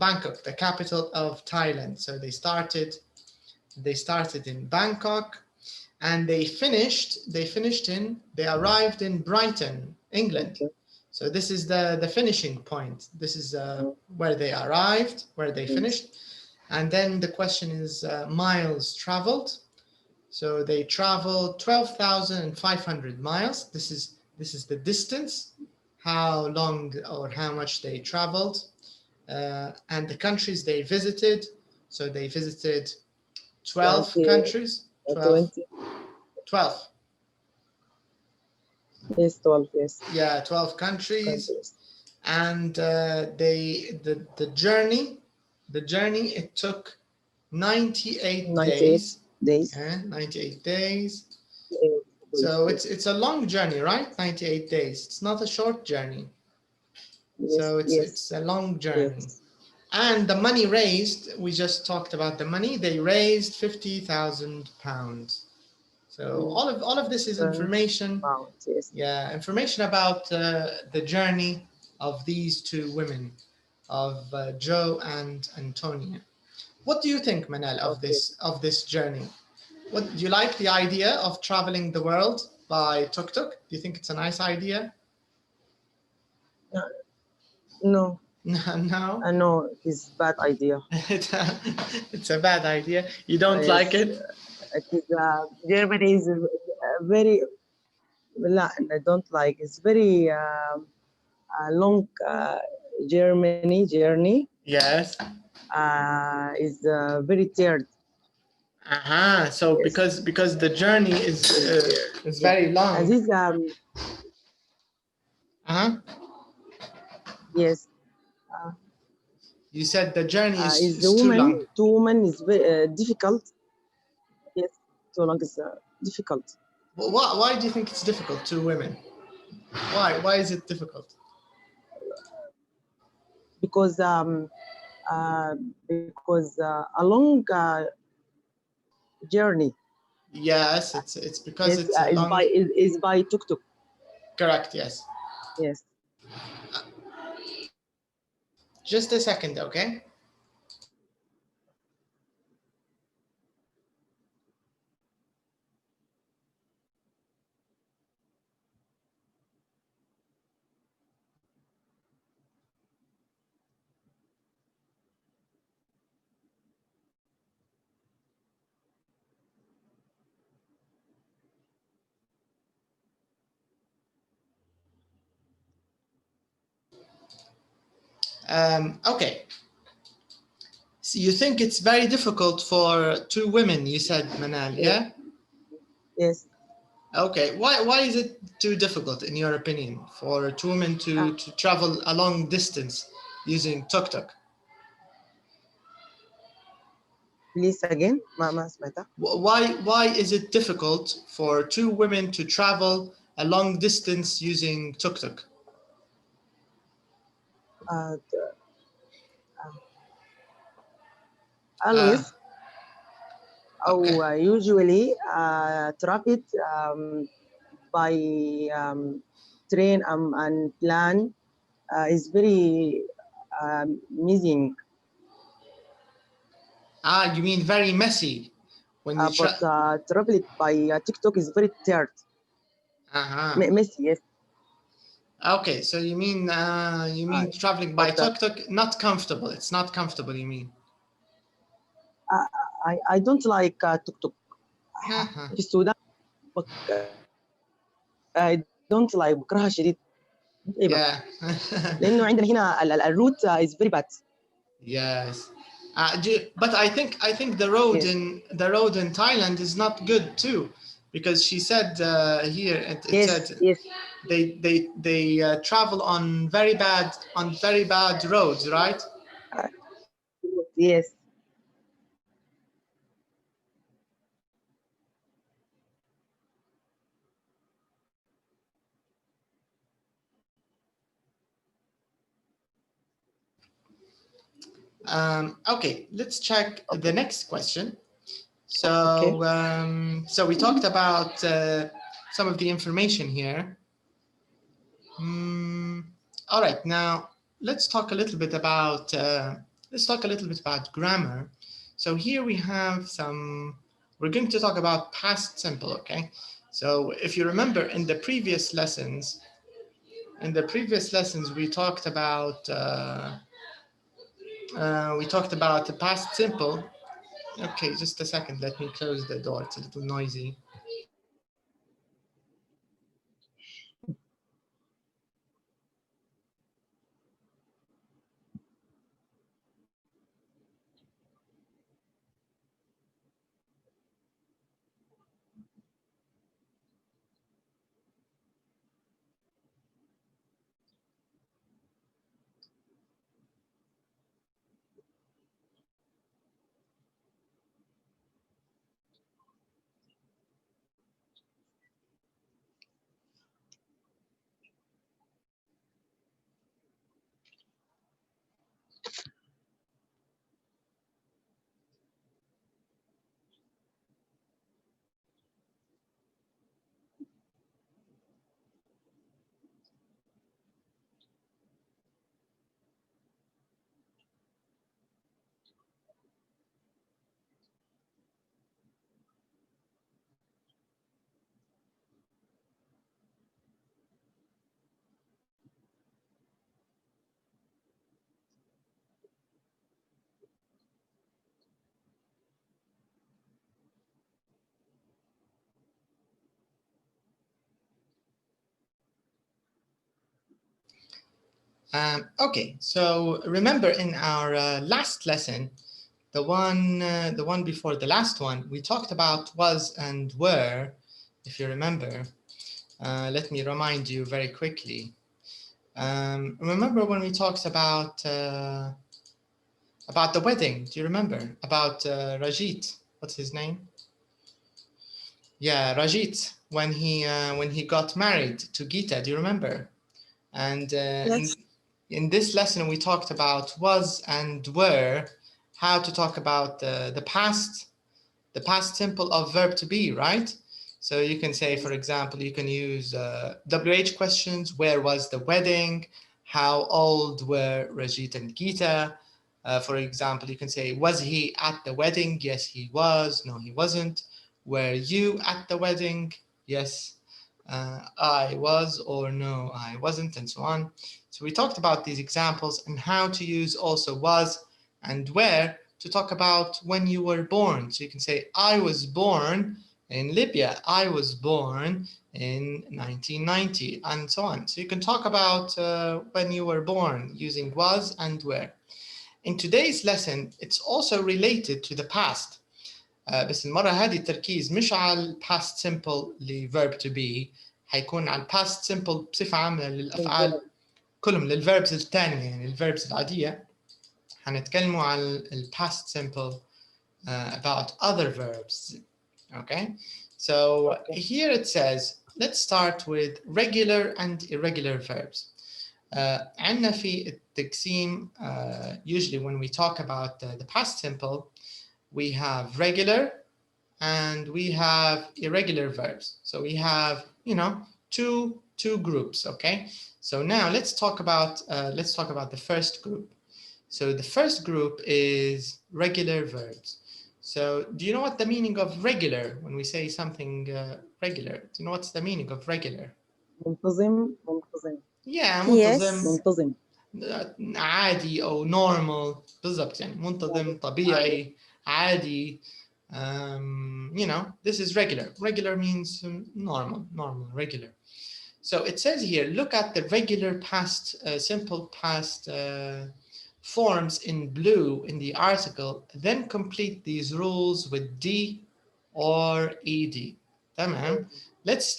Bangkok, the capital of Thailand. So they started in Bangkok, and they arrived in Brighton, England. Okay. So this is the finishing point. This is where they arrived, where they finished. And then the question is miles traveled. So they traveled 12,500 miles. This is the distance, how long or how much they traveled, and the countries they visited. So they visited 12 countries. 12. 12. Yes, 12. Yes. Yeah, 12 countries. And the journey, it took 98 days. 98 days. So it's a long journey, right? 98 days. It's not a short journey. Yes, so it's a long journey. Yes. And the money raised, we just talked about the money. They raised £50,000. So all of this is information. Pounds, yes. Yeah, information about the journey of these two women, of Joe and Antonia. What do you think, Manal, of this journey? What do you like the idea of traveling the world by tuk-tuk? Do you think it's a nice idea? No. No. No, it's a bad idea. It's a bad idea. You don't like it? It is, Germany is very. I don't like. It's very long Germany journey. Yes. Is very tired. So yes. because the journey is very long. This Yes. You said the journey is too long. Two women is very difficult. Yes, too long is difficult. Well, why do you think it's difficult? Two women. Why is it difficult? Because a long journey. Yes, it's because it's a long. It's by tuk-tuk. Correct. Yes. Yes. Just a second, okay? Okay. So you think it's very difficult for two women, you said, Manal, yeah? Yes. Okay, why is it too difficult, in your opinion, for two women to travel a long distance using tuk-tuk? Please again. ما سمعتها. Why is it difficult for two women to travel a long distance using tuk-tuk? Always Okay. أو usually traffic by train and plan is very missing. You mean very messy when you But travel by TikTok is very tired. Messy, yes. Okay, so you mean traveling by tuk-tuk, not comfortable. It's not comfortable, you mean? I don't like tuk-tuk. في السودان I don't like بكرهها شديد. Yeah. لأنه عندنا هنا الروت is very bad. Yes. But I think the road in Thailand is not good too, because she said here it said they travel on very bad roads, right? Yes. Okay, let's check the next question. So, so we talked about some of the information here. All right, now let's talk a little bit about grammar. So here we have we're going to talk about past simple, okay? So if you remember in the previous lessons, we talked about the past simple. Okay, just a second. Let me close the door. It's a little noisy. Okay, so remember in our last lesson, the one before the last one, we talked about was and were, if you remember. Let me remind you very quickly. Remember when we talked about the wedding? Do you remember? About Rajit, what's his name? Yeah, Rajit, when he got married to Geeta, do you remember? And Yes. in this lesson, we talked about was and were, how to talk about the past simple of verb to be, right? So you can say, for example, you can use WH questions. Where was the wedding? How old were Rajit and Geeta? For example, you can say, was he at the wedding? Yes, he was. No, he wasn't. Were you at the wedding? Yes, I was, or no, I wasn't, and so on. So we talked about these examples and how to use also was and where to talk about when you were born. So you can say, I was born in Libya. I was born in 1990, and so on. So you can talk about when you were born using was and were. In today's lesson, it's also related to the past. بس المرة هذه التركيز مش على past simple ل verb to be، حيكون على past simple بصفة عامة للأفعال كلهم، للverbs الثانية يعني الverbs العادية. حنتكلموا عن ال past simple about other verbs. Okay, so here it says, let's start with regular and irregular verbs. عندنا في التقسيم usually when we talk about the past simple, we have regular and we have irregular verbs. So we have, you know, two groups. Okay, so now let's talk about the first group. So the first group is regular verbs. So do you know what the meaning of regular, when we say something regular, do you know what's the meaning of regular? منتظم. Yeah, Yes. منتظم. عادي أو normal. بالضبط يعني منتظم طبيعي عادي. You know, this is regular. Regular means normal, regular. So it says here, look at the regular past, simple past forms in blue in the article, then complete these rules with D or ED. تمام.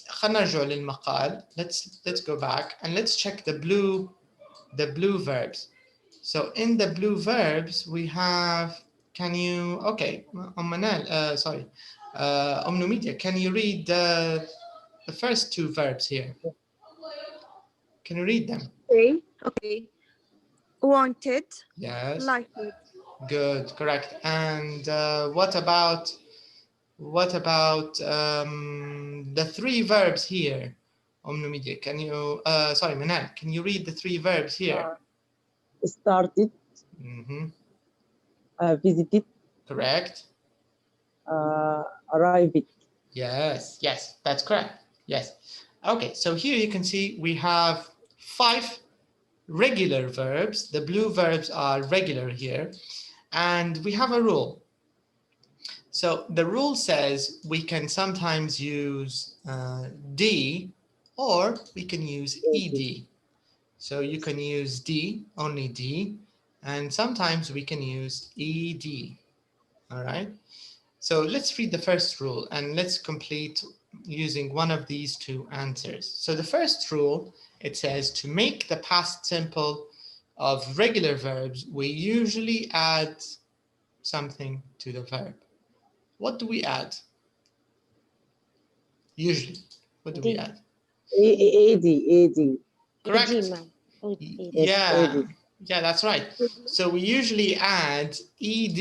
خلنا نرجع للمقال. Let's go back and let's check the blue verbs. So in the blue verbs we have, can you, okay, Manal, sorry, Numedia, can you read the first two verbs here? Can you read them? Okay. Wanted. Yes. Liked. Good, correct. And what about the three verbs here? Numedia, can you, sorry, Manal, can you read the three verbs here? Started. Visited. Correct. Arrived. Yes, that's correct. Yes. Okay, so here you can see we have 5 regular verbs. The blue verbs are regular here. And we have a rule. So the rule says we can sometimes use D or we can use ED. So you can use D, only D, and sometimes we can use ED. All right. So let's read the first rule and let's complete using one of these two answers. So the first rule, it says to make the past simple of regular verbs, we usually add something to the verb. What do we add? Usually, what do we add? AD. Correct. Yes, Yeah, that's right. So we usually add ED.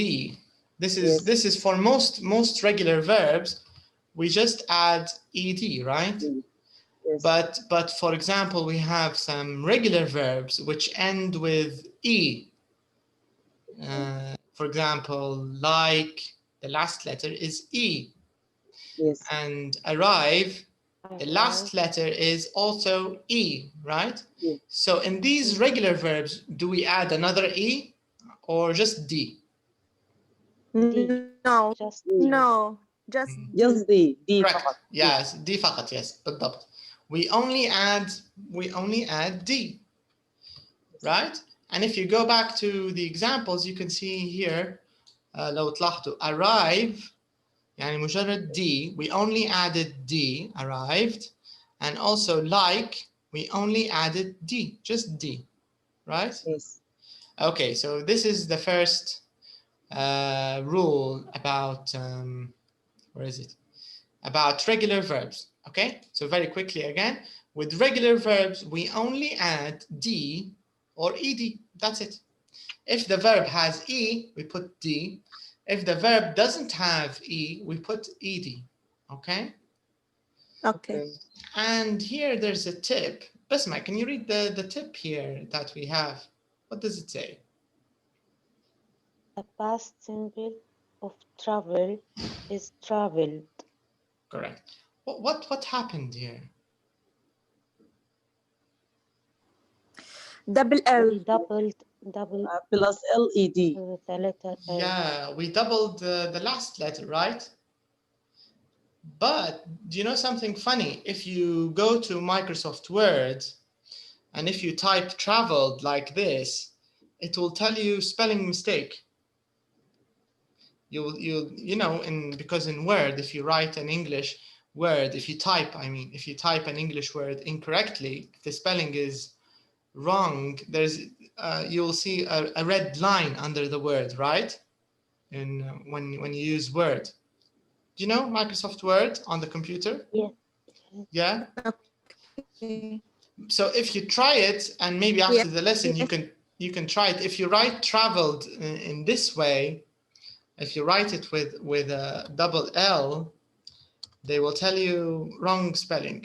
This is for most regular verbs, we just add ED, right? Yes. But for example, we have some regular verbs which end with E. For example, like the last letter is E. Yes. And arrive, the last letter is also E, right? Yes. So in these regular verbs, do we add another E or just D? No. just No. Just D. Correct. فقط. Yes, D فقط, yes, بالضبط. We only add D, right? And if you go back to the examples, you can see here, لو تلاحظوا, arrive, يعني مجرد D, we only added D, arrived, and also like, we only added D, just D, right? Yes. Okay, so this is the first rule about, where is it? About regular verbs, okay? So very quickly again, with regular verbs, we only add D or ED, that's it. If the verb has E, we put D. If the verb doesn't have E, we put ED, okay? okay. And here there's a tip. Basma, can you read the tip here that we have? What does it say? the past simple of travel is traveled. Correct. What happened here? Double L. We doubled Plus LED. the letter L. Yeah, we doubled the last letter, right? But do you know something funny? If you go to Microsoft Word and if you type traveled like this, it will tell you spelling mistake. You know, because in Word, if you write an English word, if you type an English word incorrectly, the spelling is wrong, there's you'll see a red line under the word, right? And when you use Word. Do you know Microsoft Word on the computer? Yes. Yeah. Okay. So if you try it, and maybe after Yeah. the lesson you can try it. If you write traveled in this way, if you write it with a double L, they will tell you wrong spelling.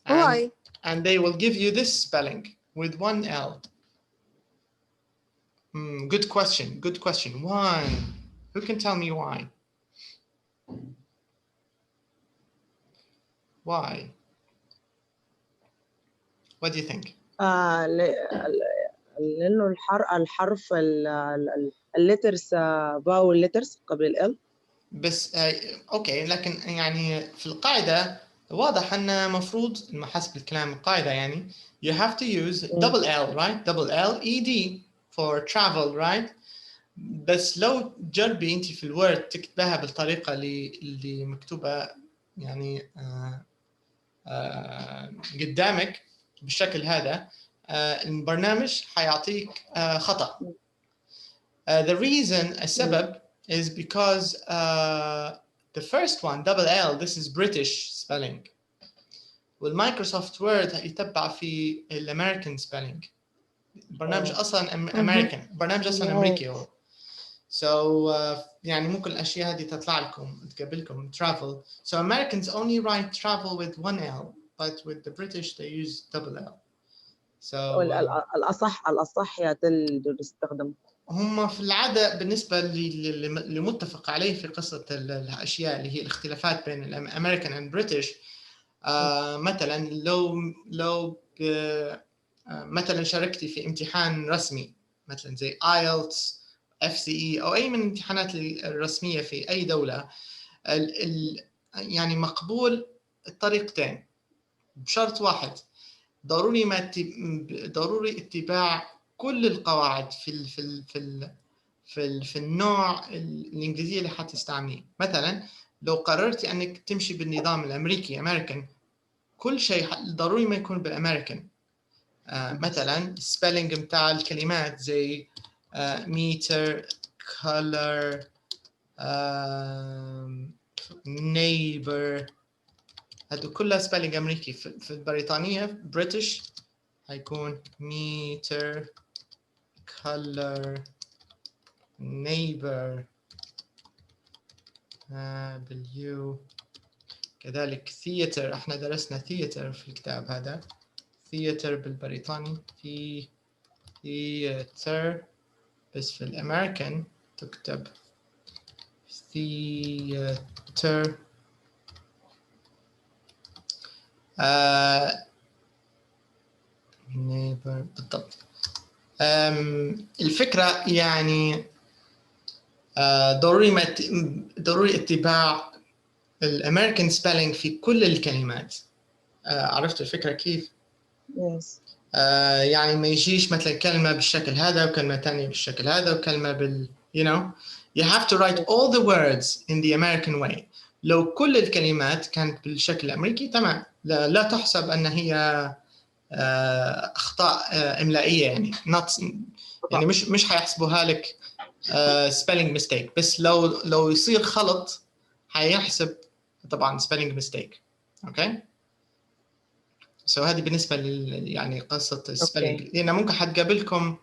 Why? And they will give you this spelling with one L. Good question. Good question. Why? Who can tell me why? Why? What do you think? لأنه الحرف الليترز باول ليترز قبل ال. بس اوكي، لكن يعني في القاعده واضح ان مفروض حسب الكلام القاعده يعني you have to use double L, right? double L ED for travel, right? بس لو جربي انت في الوورد تكتبها بالطريقه اللي مكتوبه يعني قدامك بالشكل هذا، البرنامج حيعطيك خطأ. The reason السبب is because the first one double L, this is British spelling. والمايكروسوفت وورد يتبع في الامريكان spelling. البرنامج اصلا امريكان، برنامج اصلا امريكي هو. So يعني ممكن الاشياء هذه تطلع لكم تقابلكم travel. So Americans only write travel with one L, but with the British they use double L. So الأصح يا دول استخدم. هم في العادة بالنسبة اللي متفق عليه في قصة الأشياء اللي هي الاختلافات بين الأمريكان and British. مثلا لو مثلا شاركتي في امتحان رسمي مثلا زي IELTS FCE أو أي من الامتحانات الرسمية في أي دولة، يعني مقبول الطريقتين بشرط واحد، ضروري اتباع كل القواعد في النوع الإنجليزية اللي حتستعمليه. مثلا لو قررتي أنك تمشي بالنظام الأمريكي أمريكان، كل شيء ضروري ما يكون بالأمريكان. مثلا السبيلنج بتاع الكلمات زي meter, color, neighbor، هذو كلها سبيلنج أمريكي. في البريطانية بريتش هيكون meter, color, neighbor باليو. كذلك theater، احنا درسنا theater في الكتاب هذا. theater بالبريطاني theater، بس في الامريكان تكتب theater. neighbor بالضبط. الفكرة يعني ضروري اتباع الامريكان سبيلنج في كل الكلمات. عرفت الفكرة كيف؟ Yes. يعني ما يجيش مثلا كلمة بالشكل هذا وكلمة ثانية بالشكل هذا وكلمة you know, you have to write all the words in the American way. لو كل الكلمات كانت بالشكل الأمريكي تمام، لا تحسب أن هي أخطاء إملائية يعني يعني مش حيحسبوها لك spelling mistake. بس لو يصير خلط حيحسب طبعا spelling mistake. okay. So هذه بالنسبة يعني قصة السبيلنج. لأن ممكن حتقابلكم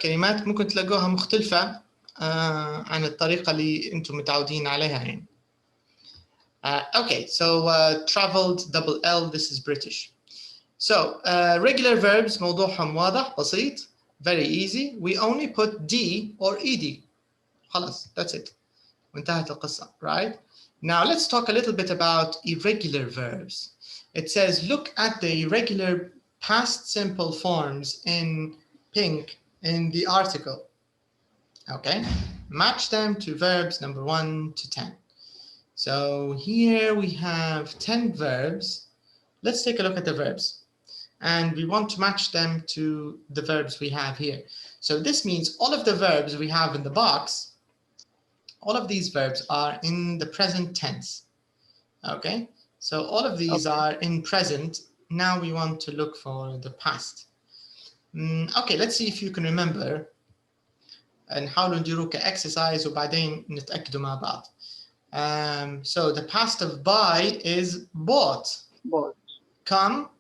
كلمات ممكن تلاقوها مختلفة عن الطريقة اللي أنتم متعودين عليها يعني. Okay, so traveled double L, this is British. So regular verbs موضوعهم واضح بسيط, very easy. We only put D or ED. خلاص, that's it. وانتهت القصة, right? Now let's talk a little bit about irregular verbs. It says, look at the irregular past simple forms in pink in the article. Okay, match them to verbs number 1 to 10. So here we have 10 verbs. Let's take a look at the verbs. And we want to match them to the verbs we have here. So this means all of the verbs we have in the box, all of these verbs are in the present tense. Okay, so all of these are in present. Now we want to look for the past. Okay, let's see if you can remember. نحاولوا نديروا كexercise وبعدين نتأكدوا مع بعض. So the past of buy is bought. Bought. Come.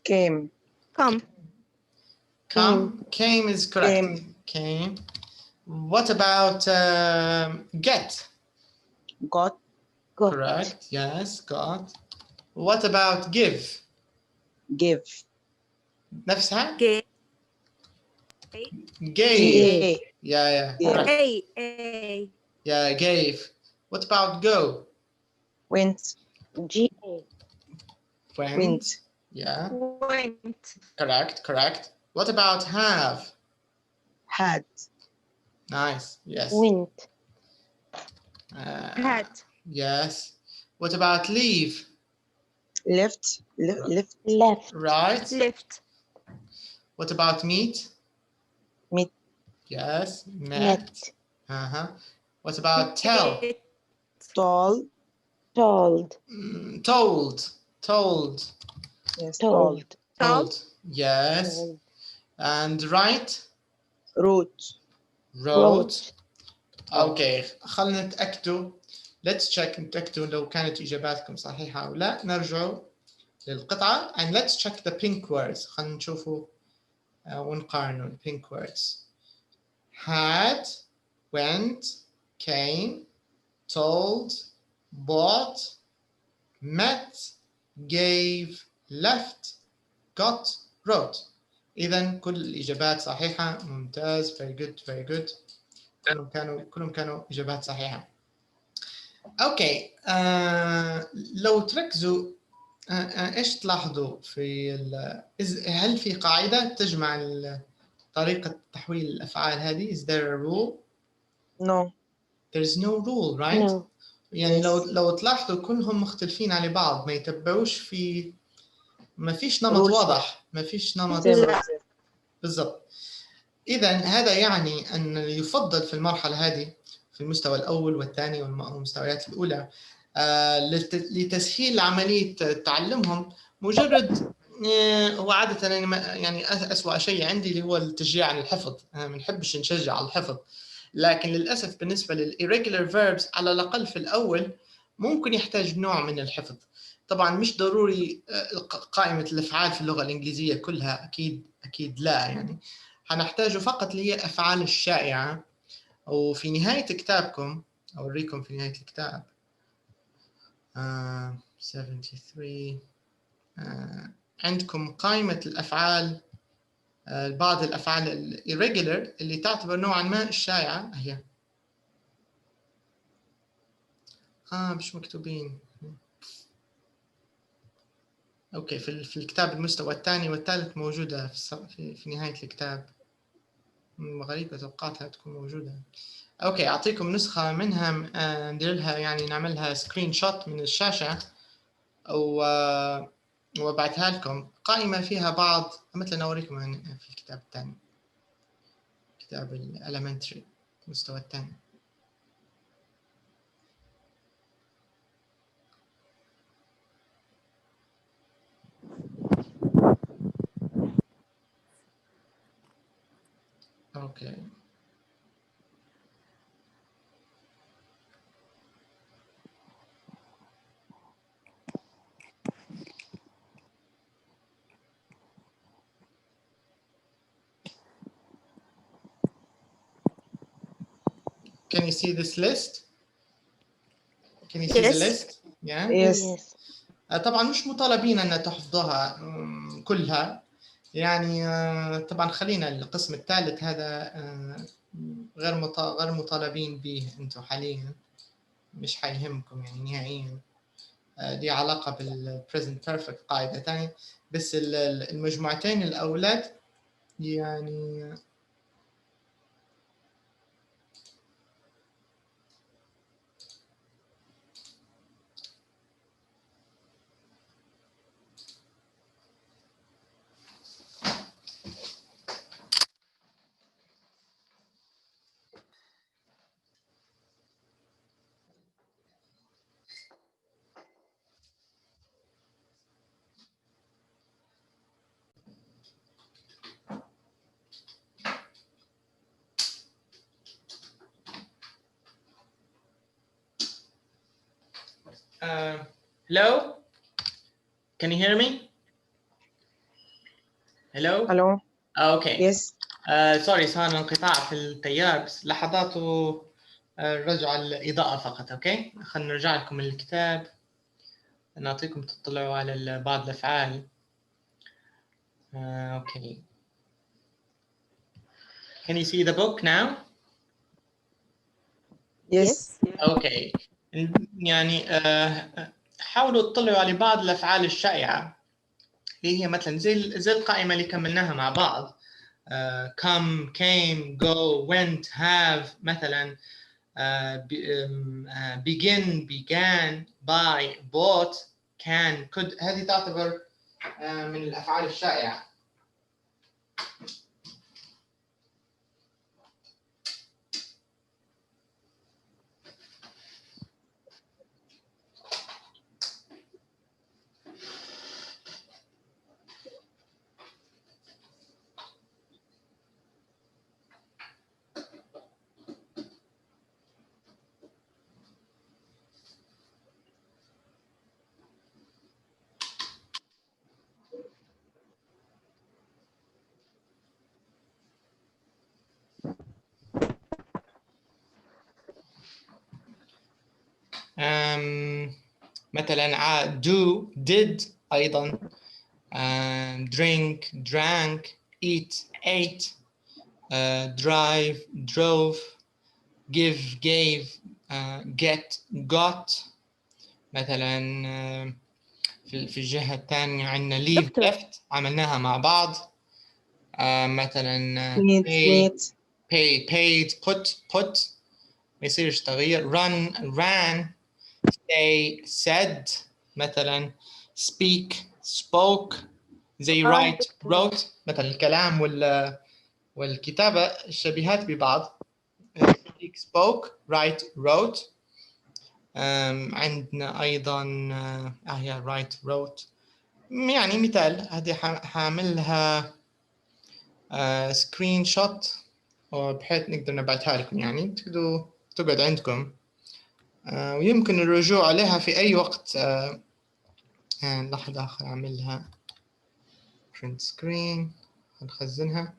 Came. come. Came is correct. Came. What about get? Got. Correct. Yes, got. What about give? Give. نفسها؟ gave. Gave. Yeah. Yeah. Correct. Yeah, gave. What about go? Went. G-A. Went. Yeah. Went. Correct. What about have? Had. Nice. Yes. Went. had. Yes. What about leave? Left. Left. Left. Right. left. What about meet? Meet. Yes. Met. What about tell? Tall. Told. Told. Yes. Told. Told. Yes. Told. And write? Wrote. اوكي خلينا نتاكدوا. Let's check نتاكدوا لو كانت اجاباتكم صحيحه او لا. نرجعوا للقطعه and let's check the pink words. خلينا نشوفوا ونقارنوا ال pink words. Had, went, came, told, bought, met, gave, left, got, wrote. إذا كل الإجابات صحيحة. ممتاز. Very good. كلهم كانوا إجابات صحيحة. أوكي. لو تركزوا إيش تلاحظوا في هل في قاعدة تجمع طريقة تحويل الأفعال هذه؟ Is there a rule? No. There's no rule, right? No. يعني Yes. لو تلاحظوا كلهم مختلفين على بعض، ما يتبعوش ما فيش نمط Rules. واضح، ما فيش نمط بالضبط. إذا هذا يعني أن يفضل في المرحلة هذه في المستوى الأول والثاني والمستويات الأولى لتسهيل عملية تعلمهم. مجرد هو عادة يعني أسوأ شيء عندي اللي هو التشجيع على الحفظ. أنا ما نحبش نشجع على الحفظ، لكن للأسف بالنسبة للirregular verbs على الأقل في الأول ممكن يحتاج نوع من الحفظ. طبعا مش ضروري قائمة الأفعال في اللغة الإنجليزية كلها، أكيد لا. يعني هنحتاجه فقط اللي هي الأفعال الشائعة. وفي نهاية كتابكم أوريكم في نهاية الكتاب 73 عندكم قائمة الأفعال، بعض الأفعال الirregular اللي تعتبر نوعا ما الشائعة. هي مش مكتوبين. اوكي في الكتاب المستوى الثاني والثالث موجودة في نهاية الكتاب. غريبة، توقعتها تكون موجودة. اوكي اعطيكم نسخة منها ندير لها يعني نعملها سكرين شوت من الشاشة وبعتها لكم. قائمة فيها بعض، مثلا اوريكم في الكتاب الثاني، كتاب الاليمنتري المستوى الثاني. Okay. Can you see this list? Can you see the list? Yeah. Yes. طبعا مش مطالبين أن تحفظوها كلها. يعني طبعا خلينا القسم الثالث هذا غير مطالبين به أنتم حاليا، مش حيهمكم يعني نهائيا. دي علاقة بالpresent perfect قاعدة ثانية. بس المجموعتين الأولاد يعني hello? Can you hear me? Hello? Hello. Okay. Yes. سوري صار انقطاع في التيار بس لحظات رجع الإضاءة فقط. اوكي خلينا نرجع لكم الكتاب نعطيكم تطلعوا على بعض الأفعال. اوكي. Can you see the book now? Yes. اوكي. يعني حاولوا تطلعوا على بعض الأفعال الشائعة اللي هي مثلا زي القائمة اللي كملناها مع بعض. come, came, go, went, have مثلا. begin, began, buy, bought, can, could. هذه تعتبر من الأفعال الشائعة. مثلا do, did أيضا. drink, drank, eat, ate, drive, drove, give, gave, get, got. مثلا في الجهة الثانية عندنا leave, دكتور. left عملناها مع بعض. مثلا Meet. pay, paid, put ما يصيرش تغيير. run, ran, say, said مثلا. speak, spoke. زي write, wrote مثلا. الكلام والكتابة الشبيهات ببعض. speak, spoke, write, wrote. عندنا أيضا هي write, wrote. يعني مثال هذه حاعملها سكرين شوت بحيث نقدر نبعتها لكم يعني تقدروا تقعد عندكم ويمكن الرجوع عليها في أي وقت. لحظة آخر أعملها print screen نخزنها.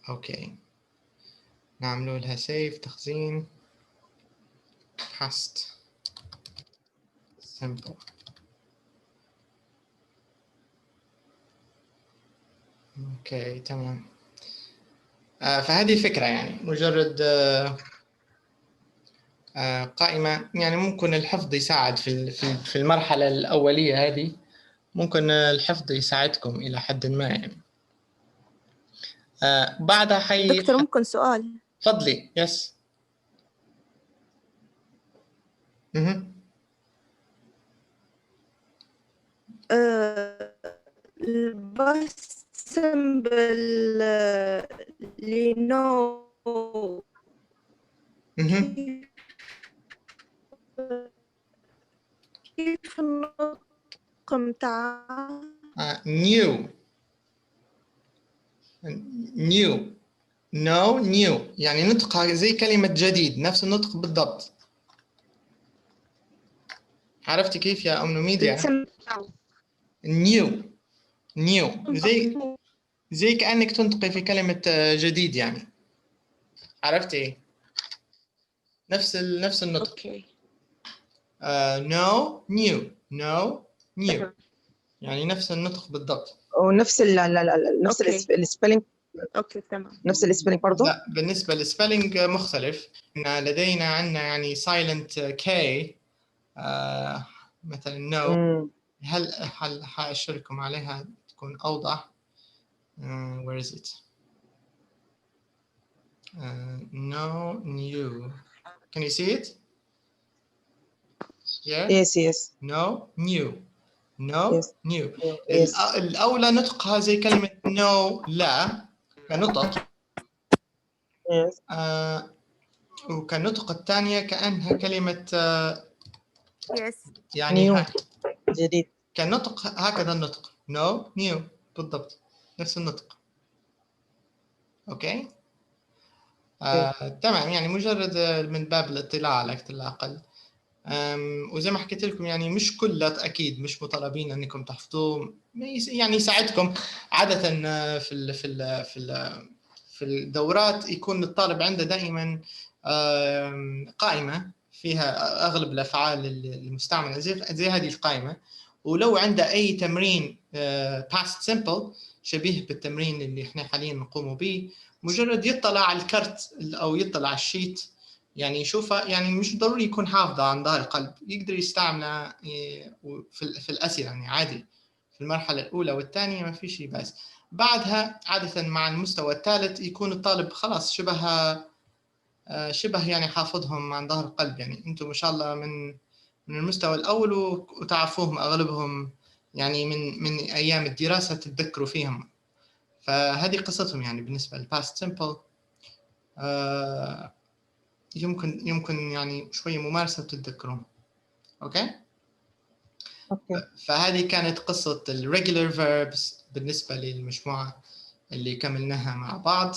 أوكي نعملوا لها save تخزين past simple. اوكي تمام. فهذه فكرة يعني مجرد قائمة يعني ممكن الحفظ يساعد في المرحلة الأولية هذه. ممكن الحفظ يساعدكم إلى حد ما يعني. بعدها دكتور ممكن سؤال؟ تفضلي. يس. بس سمبل لينو كيف النطق متاع new no new يعني نطقها زي كلمة جديد نفس النطق بالضبط. عرفتي كيف يا أم ميديا؟ new زي كأنك تنطقي في كلمة جديد يعني. عرفتي؟ نفس النطق. اوكي. no new يعني نفس النطق بالضبط. ونفس نفس السبيلنج. اوكي تمام. نفس السبيلنج برضه؟ لا بالنسبة للسبيلنج مختلف. لدينا عندنا يعني silent K مثلا no. هل حأشركم عليها تكون أوضح. where is it? no new. Can you see it? Yeah. Yes. no new. no Yes. new. Yes. الأولى نطقها زي كلمة no لا كنطق. Yes. وكنطق الثانية كأنها كلمة يس يعني جديد. كنطق هكذا النطق no new بالضبط نفس النطق. اوكي تمام، يعني مجرد من باب الاطلاع على أكثر لا أقل. وزي ما حكيت لكم يعني مش كله أكيد مش مطالبين أنكم تحفظوه، يعني يساعدكم عادة في الدورات يكون الطالب عنده دائما قائمة فيها أغلب الأفعال المستعملة زي هذه القائمة، ولو عنده أي تمرين past simple شبيه بالتمرين اللي احنا حاليا نقوم به، مجرد يطلع على الكرت أو يطلع على الشيت يعني يشوفها، يعني مش ضروري يكون حافظه عن ظهر القلب، يقدر يستعمله في الأسئلة يعني عادي في المرحلة الأولى والثانية ما في شيء. بس بعدها عادة مع المستوى الثالث يكون الطالب خلاص شبه يعني حافظهم عن ظهر القلب. يعني أنتم ما شاء الله من المستوى الأول وتعرفوهم أغلبهم يعني من أيام الدراسة تتذكروا فيهم. فهذه قصتهم يعني بالنسبة للباست سيمبل. يمكن يعني شوية ممارسة وتتذكرون. أوكي؟ فهذه كانت قصة ال regular verbs بالنسبة للمجموعة اللي كملناها مع بعض.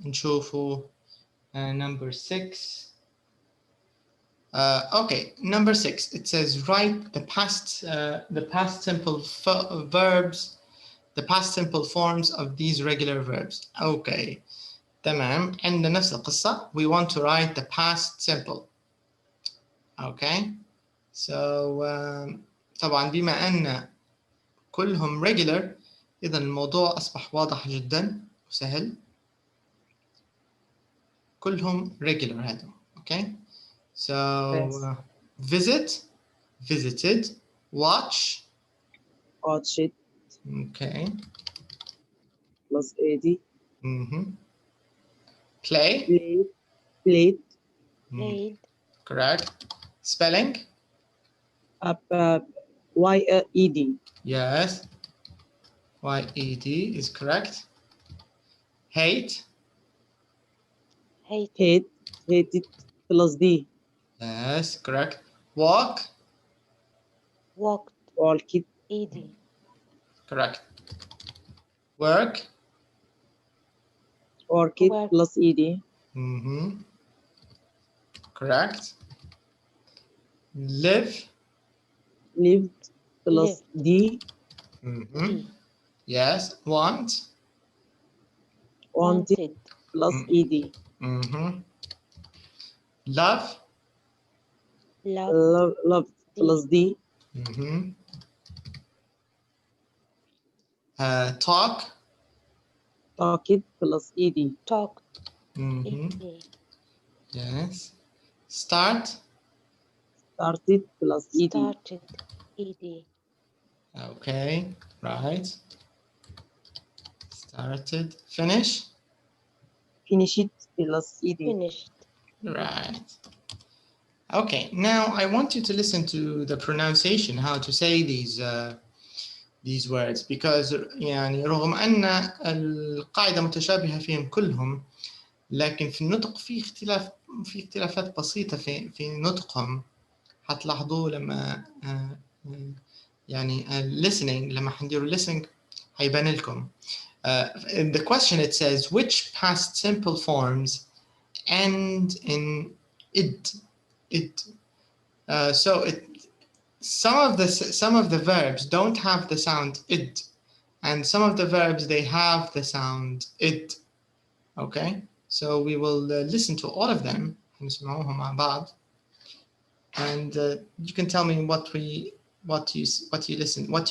نشوفوا number 6. Okay, number 6. It says write the past simple verbs, the past simple forms of these regular verbs. Okay. تمام، عندنا نفس القصة. We want to write the past simple. Okay. So طبعا بما أن كلهم regular إذا الموضوع أصبح واضح جدا وسهل. كلهم regular هذا. Okay. So visit, visited, watch. watch it. Okay. Plus AD. Play. Played. Played. Correct. Spelling. Y-E-D. Yes. Y-E-D is correct. Hate. Hated plus D. Yes, correct. Walk. Walked. ED. Correct. Work. Worked plus ED. Correct. Live. Lived plus D. Yes. Want. Wanted plus ED. Love. Loved plus D. Talk. Talked plus ED. Talked. Yes. Start. Started plus ED. Started. ED. Okay, right. Started. Finish. Finished plus ED. Finished. Right. Okay, now I want you to listen to the pronunciation, how to say these words, because يعني رغم أن القاعدة متشابهة فيهم كلهم، لكن في النطق في اختلافات بسيطة في نطقهم. هتلاحظوه لما يعني listening، لما حنديروا listening هيبان لكم. In the question it says which past simple forms end in id. Some of the verbs don't have the sound id, and some of the verbs they have the sound id. Okay, so we will listen to all of them نسمعوهم مع بعض, and you can tell me what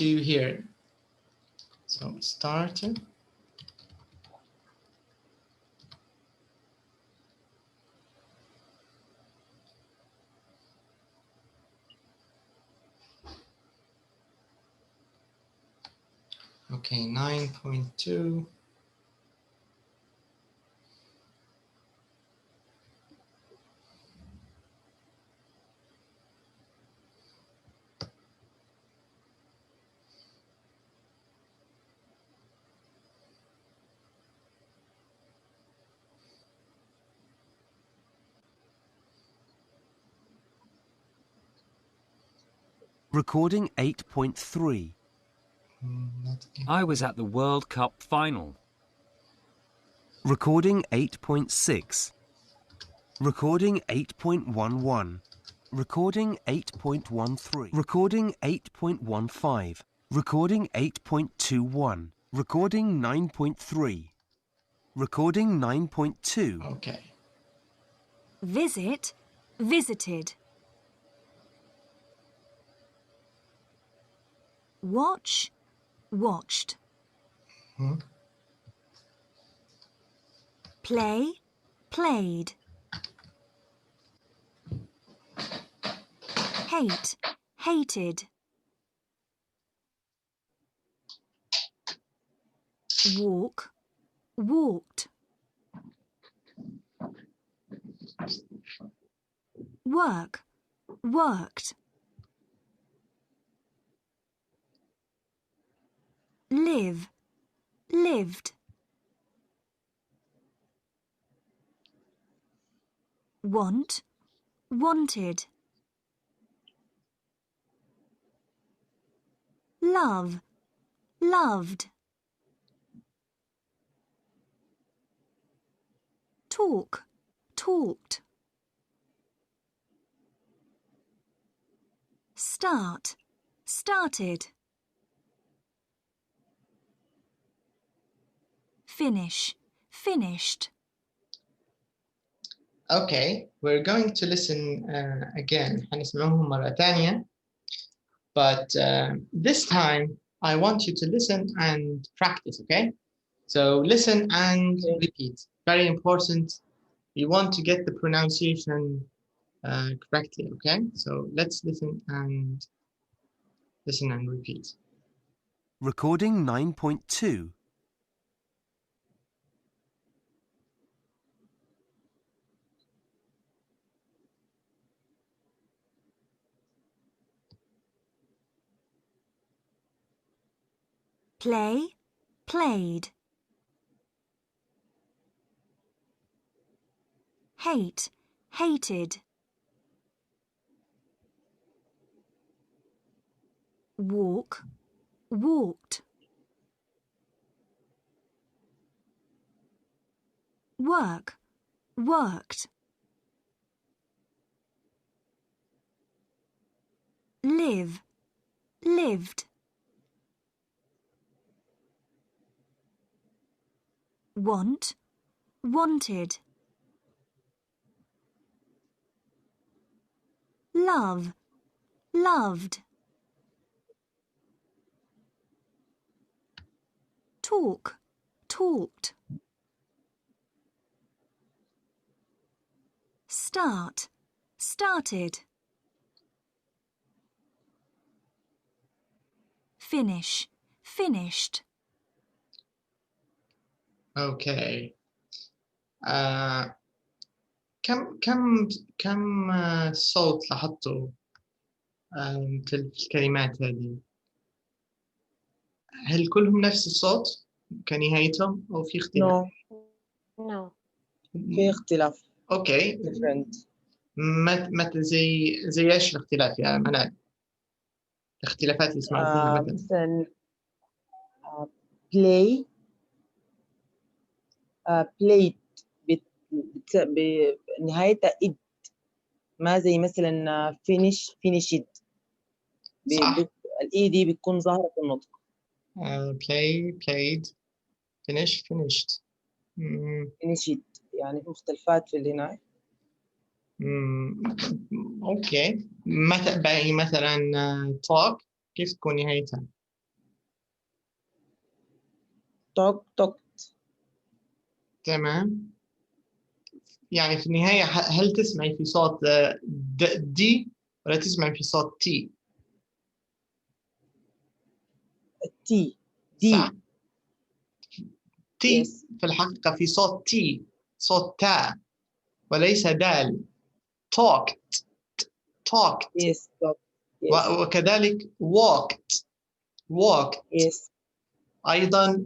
you hear. So start. Okay, 9.2. Recording 8.3. I was at the World Cup final. Recording 8.6. Recording 8.11. Recording 8.13. Recording 8.15. Recording 8.21. Recording 9.3. Recording 9.2. Okay. Visit, visited. Watch, watched. Hmm. Play, played. Hate, hated. Walk, walked. Work, worked. Live, lived. Want, wanted. Love, loved. Talk, talked. Start, started. Finish, finished. Okay, we're going to listen again. حنسمعهم مرة تانية. But this time, I want you to listen and practice, okay? So listen and repeat. Very important. You want to get the pronunciation correctly, okay? So let's listen and repeat. Recording 9.2. Play, played. Hate, hated. Walk, walked. Work, worked. Live, lived. Want, wanted. Love, loved. Talk, talked. Start, started. Finish, finished. Okay. كم صوت لاحظته في الكلمات هذه؟ هل كلهم نفس الصوت كنهايتهم أو في اختلاف؟ No. في اختلاف. أوكي. different. مثل زي إيش الاختلاف يا منال؟ الاختلافات اللي سمعتوها مثلا؟ مثلا play played بنهايتها id، ما زي مثلا finish finished. صح. الاي دي بتكون ظاهرة في النطق. play played finish finished. finished يعني في مختلفات في الهنا. اوكي. باقي مثلا talk كيف تكون نهايتها؟ talked. تمام. يعني في النهاية هل تسمعي في صوت دي ولا تسمعي في صوت تي؟ تي دي. صح. تي yes. في الحقيقة في صوت تي، صوت تاء وليس دال. talked yes. yes. وكذلك walked yes. أيضا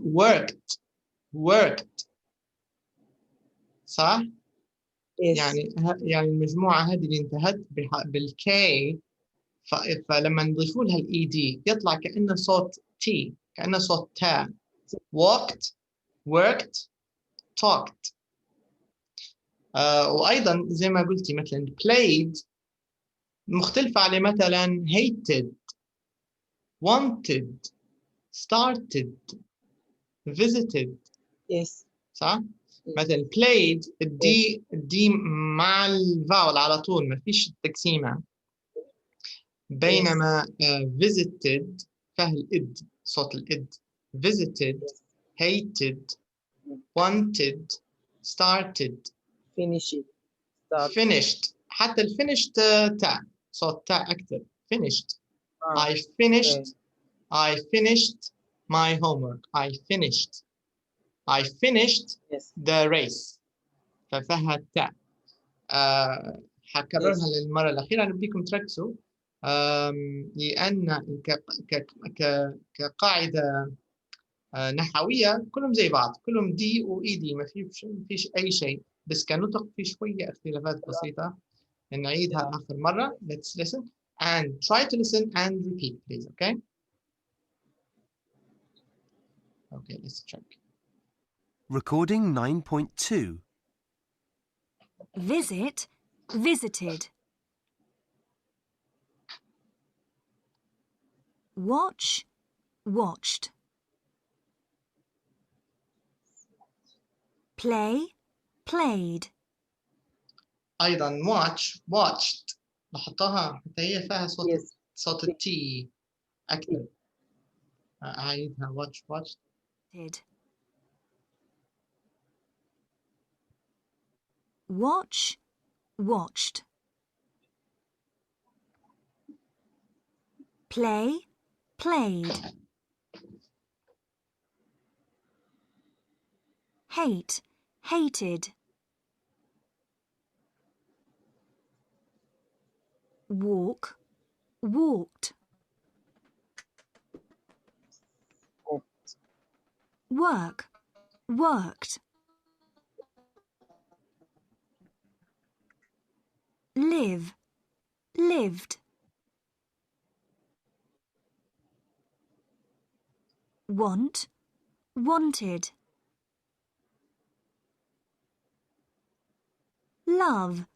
worked صح؟ yes. يعني المجموعة هذه اللي انتهت بالكي، فلما نضيفوا لها الاي دي يطلع كأنه صوت تي، كأنه صوت تاء. walked worked talked. وأيضا زي ما قلتي مثلا played مختلفة على مثلا hated, wanted, started, visited. Yes. صح؟ مثلا played الدي مع الفاول على طول ما فيش التقسيمة. بينما visited فيها الإد صوت الإد. visited, hated, wanted, started, finished. حتى الفينيشت تاء صوت تاء أكثر. finished. I finished. I finished my homework. I finished. I finished the race. ففيها التاء. حكررها للمرة الأخيرة. أنا بديكم تركزوا لأن كقاعدة نحوية كلهم زي بعض. كلهم دي وإي دي ما فيش أي شيء. بس كنطق في شوية اختلافات بسيطة. نعيدها آخر مرة. Let's listen and try to listen and repeat please. Okay. Okay, let's check. Recording 9.2. Visit, visited. Watch, watched. Play, played. أيضا watch, watched. لاحظتها حتى هي فيها صوت التي أكثر. أعيدها watch, watched. Watch, watched. Play, played. Hate, hated. Walk, walked. Work, worked. Live, lived. Want, wanted. Love,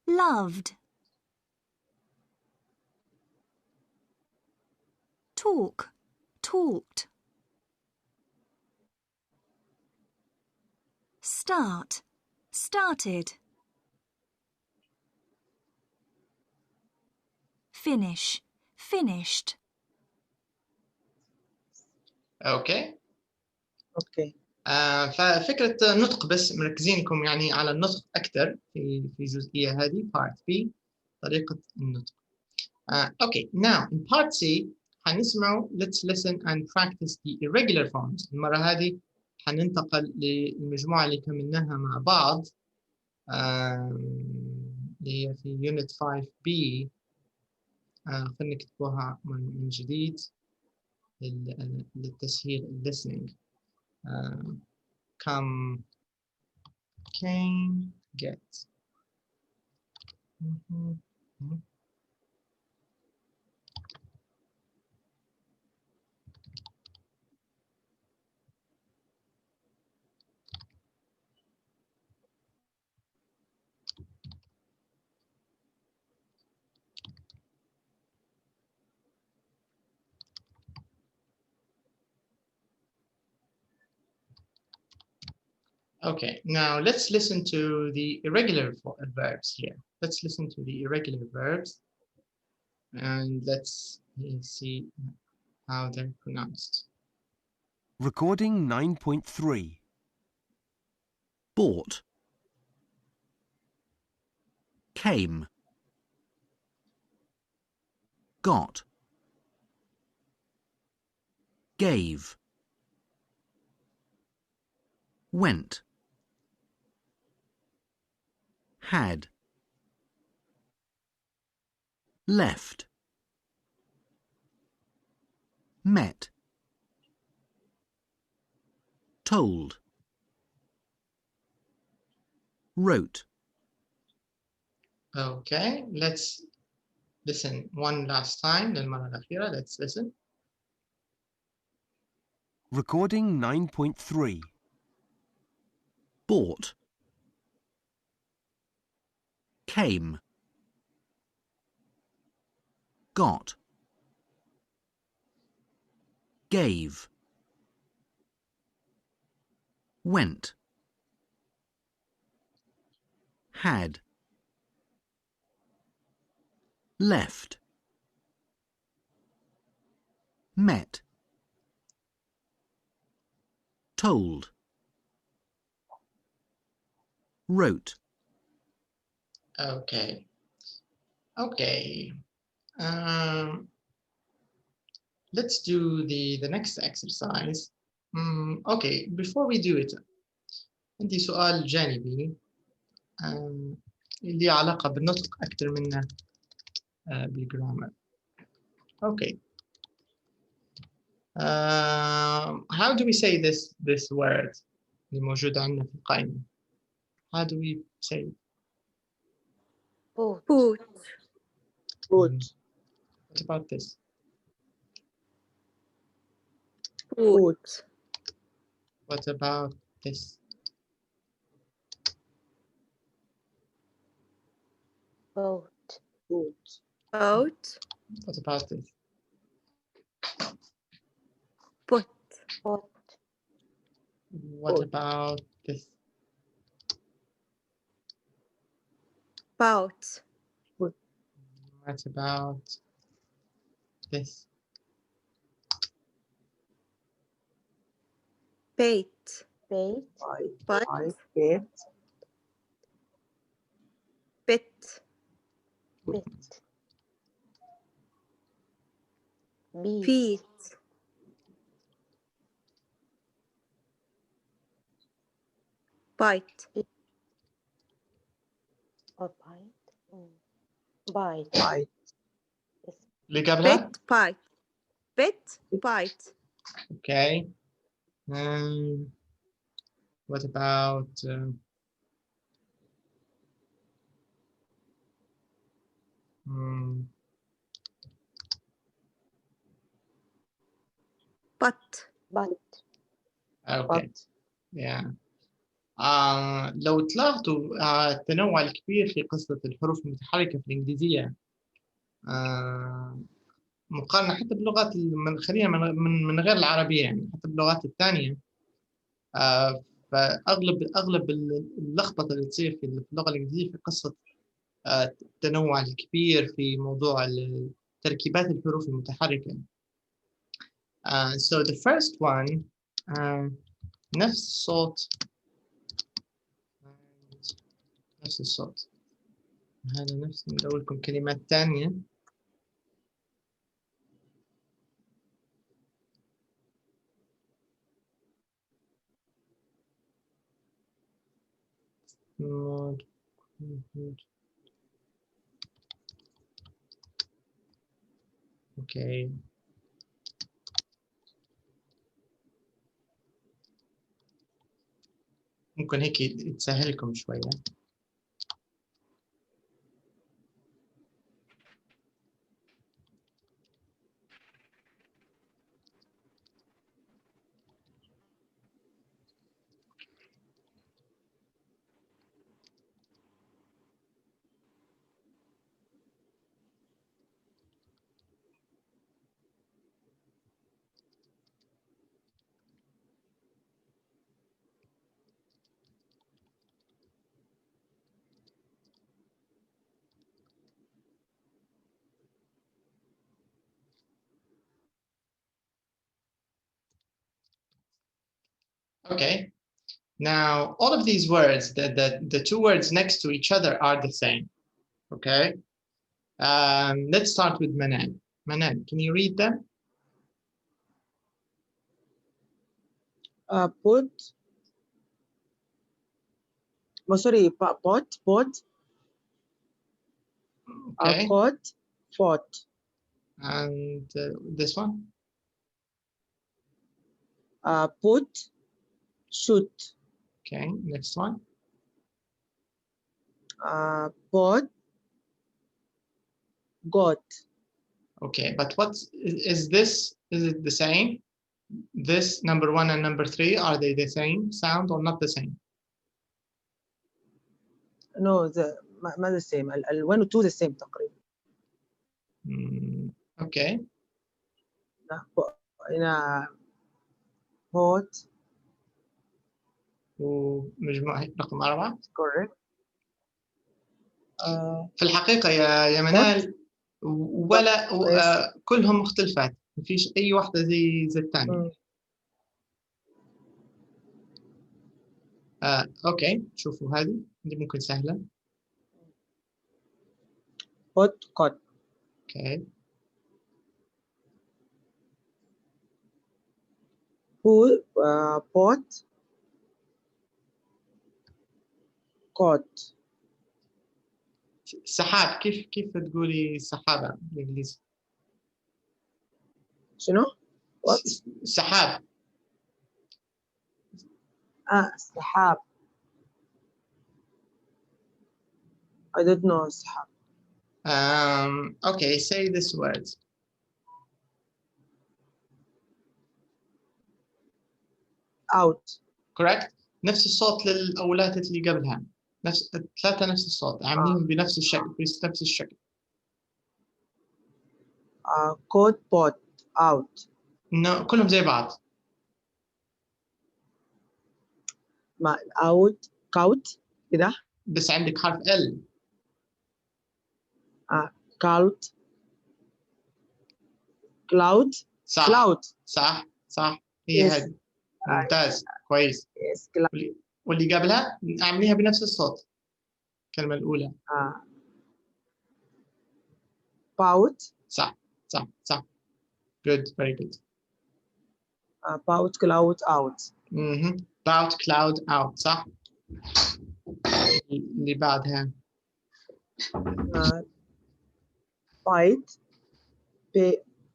loved. Talk, talked. Start, started. Finish, finished. Okay. Okay. ففكرة نطق بس مركزينكم يعني على النطق أكثر في الجزئية هذه part B طريقة النطق. Okay, now in part C حنسمعوا let's listen and practice the irregular forms. المرة هذه حننتقل للمجموعة اللي كملناها مع بعض اللي هي في unit 5B. خلينا نكتبوها من جديد للتسهيل listening. Come, came, get. Okay, now let's listen to the irregular verbs here. Let's listen to the irregular verbs and let's see how they're pronounced. Recording 9.3. Bought, came, got, gave, went, had, left, met, told, wrote. Okay, let's listen one last time. للمرة الأخيرة, let's listen. Recording 9.3. bought, came, got, gave, went, had, left, met, told, wrote. Okay. Okay. Let's do the next exercise. Okay, before we do it, عندي سؤال جانبي اللي علاقة بالنطق أكثر منه بالجرامر. Okay. How do we say this word اللي موجود عندنا في القائمة? How do we say it? boat, boot, boot, What about this? boot, What about this? boat, boot, boat, What about this? put, pot, What Boat. about this? bout, What about this? bait, bait, but, bait, bit, bit, beat, feet, bite, or bite, bite, bite, yes, اللي قبلها? bit, bite, bit, bite, Okay. What about but, but, okay. Yeah. لو تلاحظوا التنوع الكبير في قصة الحروف المتحركة في الإنجليزية مقارنة حتى باللغات خلينا من غير العربية، يعني حتى باللغات الثانية. فأغلب اللخبطة اللي تصير في اللغة الإنجليزية في قصة التنوع الكبير في موضوع تركيبات الحروف المتحركة. So the first one نفس الصوت هذا نفس ندور لكم كلمات ثانية. Okay. ممكن هيك تسهل لكم شوية. Okay. Now, all of these words, the two words next to each other are the same. Okay. Let's start with Manan. Manan, can you read them? put, sorry, pot, Okay. pot, fought, And this one? put, shoot, Okay. Next one? pot, got, Okay. But what is this? Is it the same? This number 1 and number 3, are they the same sound or not the same? No, ما the same. ال 1 و 2 the same تقريبا. Okay. هنا pot ومجموعة رقم 4. correct. في الحقيقة يا منال ولا yes. كلهم مختلفات، ما فيش أي واحدة زي الثانية. أوكي، شوفوا هذه دي ممكن سهلة. pot cot. أوكي. Who pot cot. سحاب، كيف تقولي سحابة بالإنجليزي؟ شنو؟ what؟ سحاب. سحاب. I don't know سحاب. Okay, say this word. out. Correct. نفس الصوت للأولاد اللي قبلها، نفس الثلاثة، نفس الصوت، عاملين بنفس الشكل، بنفس الشكل. coat pot out. no كلهم زي بعض. ما out cout كده. بس عندك حرف L. cout. cloud. صح. cloud. صح هي yes. هذه. ممتاز كويس. yes. cloud. واللي قبلها عامليها بنفس الصوت. الكلمة الأولى. pout. صح. Good, very good. pout cloud out. Pout cloud out. صح. اللي بعدها. bite.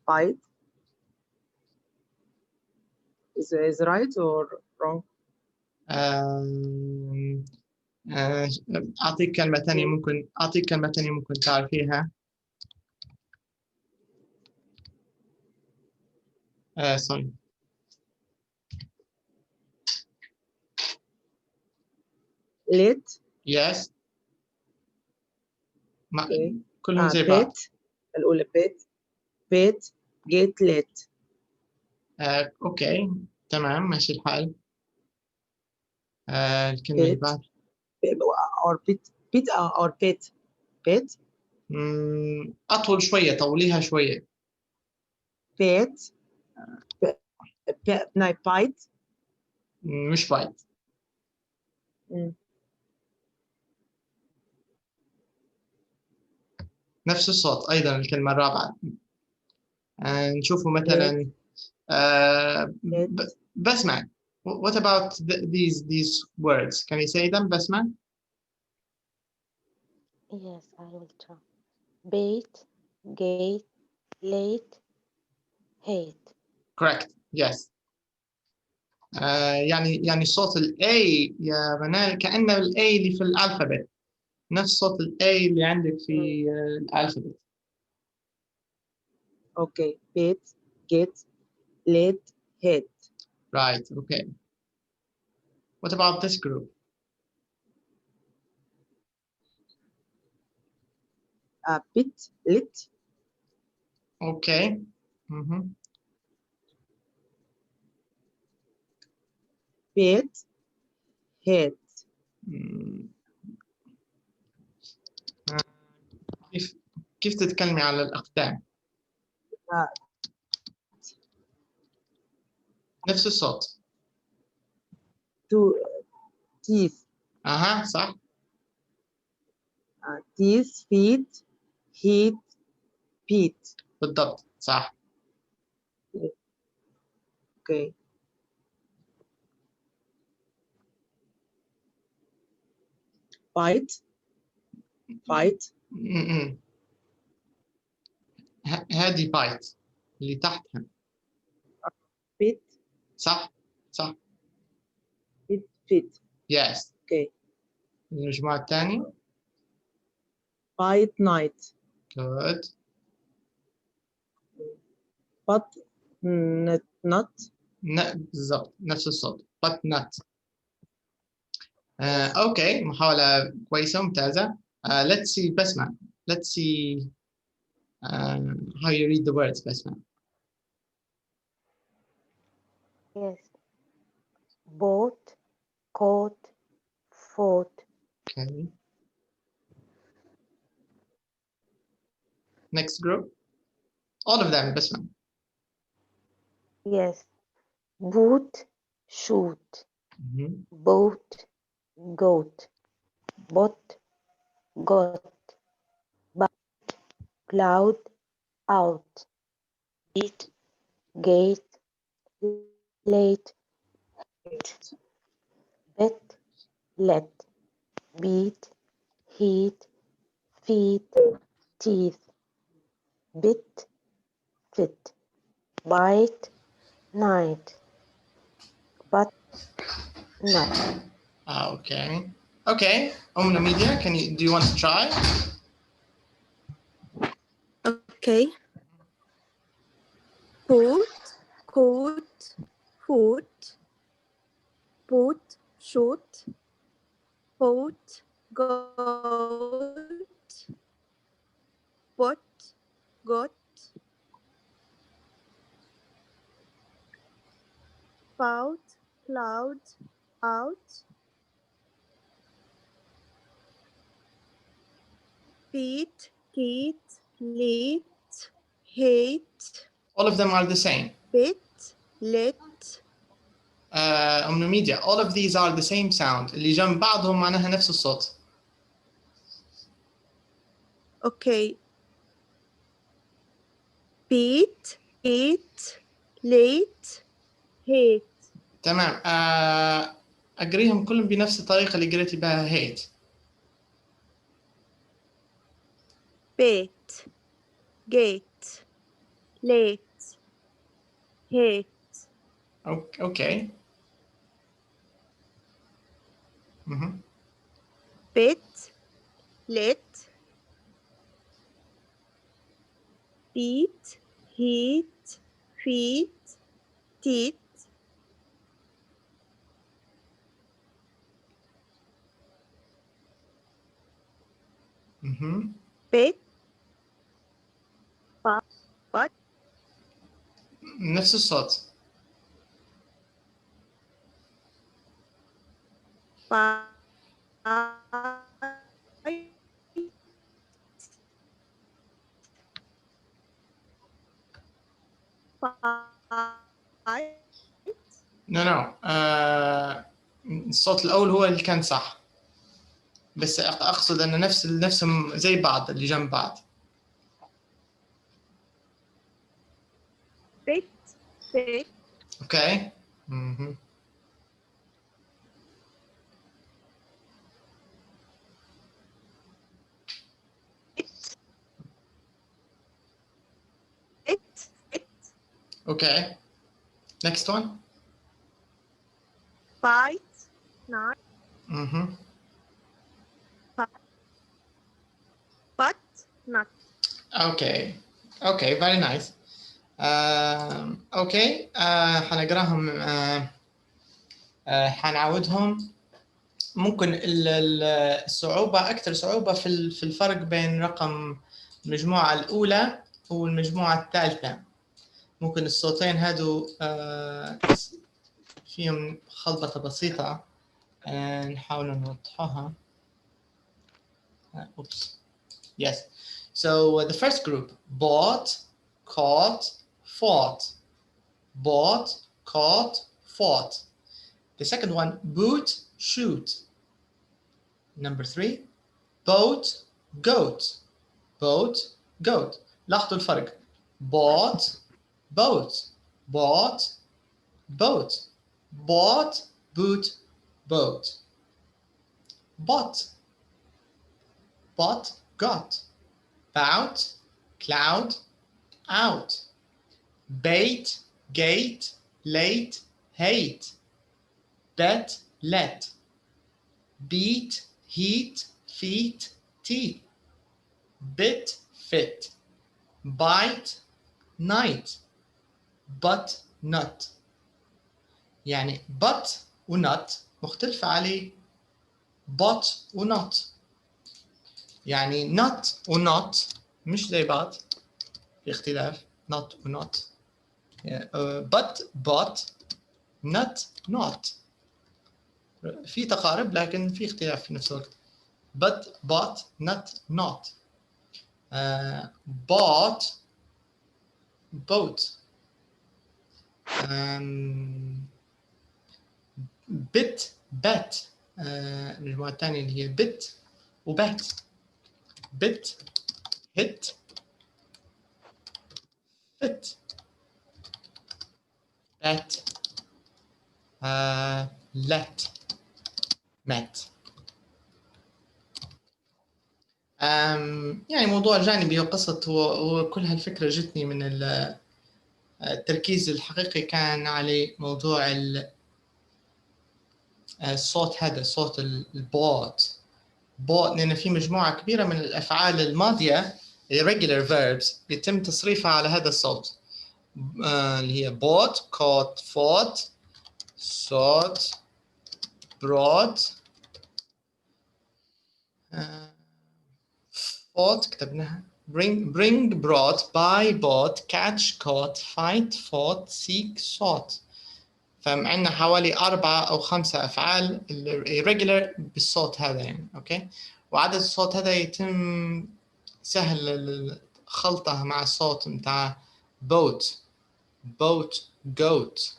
bite. is right or wrong? أعطيك كلمة ثانية ممكن تعرفيها. sorry. late. yes. okay. كلهم زي بعض. الأولى bit get late. اوكي تمام ماشي الحال. الكلمة اللي بعد. or bit or bit. أطول شوية، طوليها شوية. bit. bite. مش بايت. نفس الصوت أيضا الكلمة الرابعة. نشوفوا مثلا بسمع. What about these words? Can you say them, بسمع? Yes, I will try. Bait, gate, late, hate. Correct. Yes. يعني صوت ال A يا منال كأنه ال A اللي في الألفابت، نفس صوت ال A اللي عندك في الألفابت. Okay. bit get late hate. Right. Okay. What about this group? bit lit. Okay. bit hate. كيف تتكلمي على الأقدام؟ نفس الصوت. teeth. صح. teeth feet heat feet. بالضبط صح. okay. bite. هذه بايت اللي تحتها. bit. صح. fit. Yes. okay. المجموعة الثانية. bite night. Good. but not. بالضبط نفس الصوت. but not. Okay, محاولة كويسة ممتازة. Let's see بسمة. Let's see how you read the words بسمة. Yes. Bought, caught, fought. Okay. Next group. All of them بسمة. Yes. Boot, shoot. Mhm. Boat, goat. Bot, got. But, cloud, out. Eat, gate, late. Bet, let. Beat, heat, feet, teeth. Bit, fit. Bite, night. But, nut. Okay. Okay. Media, do you want to try? Okay. Put, coat, foot, put, shoot, boat, goat, bot, got, spout, cloud, out, beat, gate, late, hate, All of them are the same. bit, let, Media. All of these are the same sound. اللي جنب بعضهم معناها نفس الصوت. okay. Beat, gate, late, hate, تمام. أقريهم كلهم بنفس الطريقة اللي قريتي بها hate. bait, gate, late, hate, Okay. Mhm. bit, let, beat, heat, feet, teeth, Mhm. bit, but, نفس الصوت. No. الصوت الأول هو اللي كان صح. بس أقصد أن نفسهم زي بعض اللي جنب بعض. bit, bit, Okay. Mhm. bit, Okay. Next one. bite, not, Mhm. but, not. Okay. Very nice. Okay. حنقراهم. حنعودهم. ممكن الصعوبة أكثر صعوبة في الفرق بين رقم المجموعة الأولى والمجموعة الثالثة. ممكن الصوتين هادو فيهم خلطة بسيطة. نحاول نوضحها. Oops. Yes. So the first group: bought, caught, fought. Bought, caught, fought. The second one: boot, shoot. Number 3: boat, goat. Boat, goat. لاحظوا الفرق. bought, boat. Bought, boat. Bought, boot, boat. Bought, bought, got. Bout, cloud, out. Bait, gate, late, hate. Bet, let. Beat, heat, feet, teeth. Bit, fit. Bite, night. But, nut. يعني but و not مختلفة عليه but و not. يعني not و not مش زي بعض، في اختلاف. not و not. but not. في تقارب لكن في اختلاف في نفس الوقت. but not. bought boat. bet المجموعة الثانية اللي هي bit و bet. bit hit fit bet let met. يعني موضوع جانبي وقصة، وكل هالفكرة جتني من التركيز الحقيقي كان على موضوع الصوت هذا، صوت البوت. لأن في مجموعة كبيرة من الأفعال الماضية irregular verbs يتم تصريفها على هذا الصوت، اللي هي bought, caught, fought, sought, brought, fought كتبناها bring, brought, buy, bought, catch, caught, fight, fought, seek, sought. فعندنا حوالي 4 أو 5 أفعال irregular بالصوت هذا يعني، أوكي. وعدد الصوت هذا يتم سهل خلطه مع الصوت متاع boat, goat.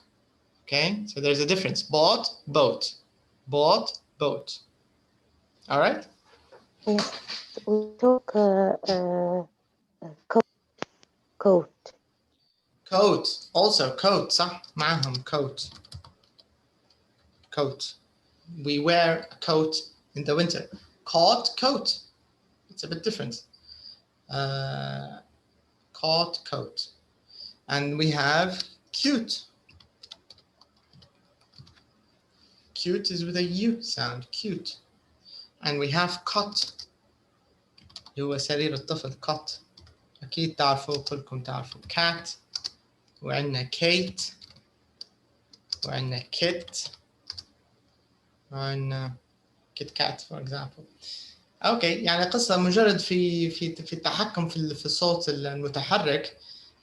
Okay, so there's a difference. bought, boat. All right. Yes, we talk coat. Also coat صح معهم coat. We wear a coat in the winter. Caught coat. It's a bit different. Caught coat. And we have cute. Cute is with a U sound, cute. And we have cot. هو سرير الطفل cot. أكيد تعرفوا كلكم تعرفوا cat. وعندنا Kate. وعندنا kit. وعندنا Kit Kat for example. اوكي، يعني قصة مجرد في التحكم في الصوت المتحرك،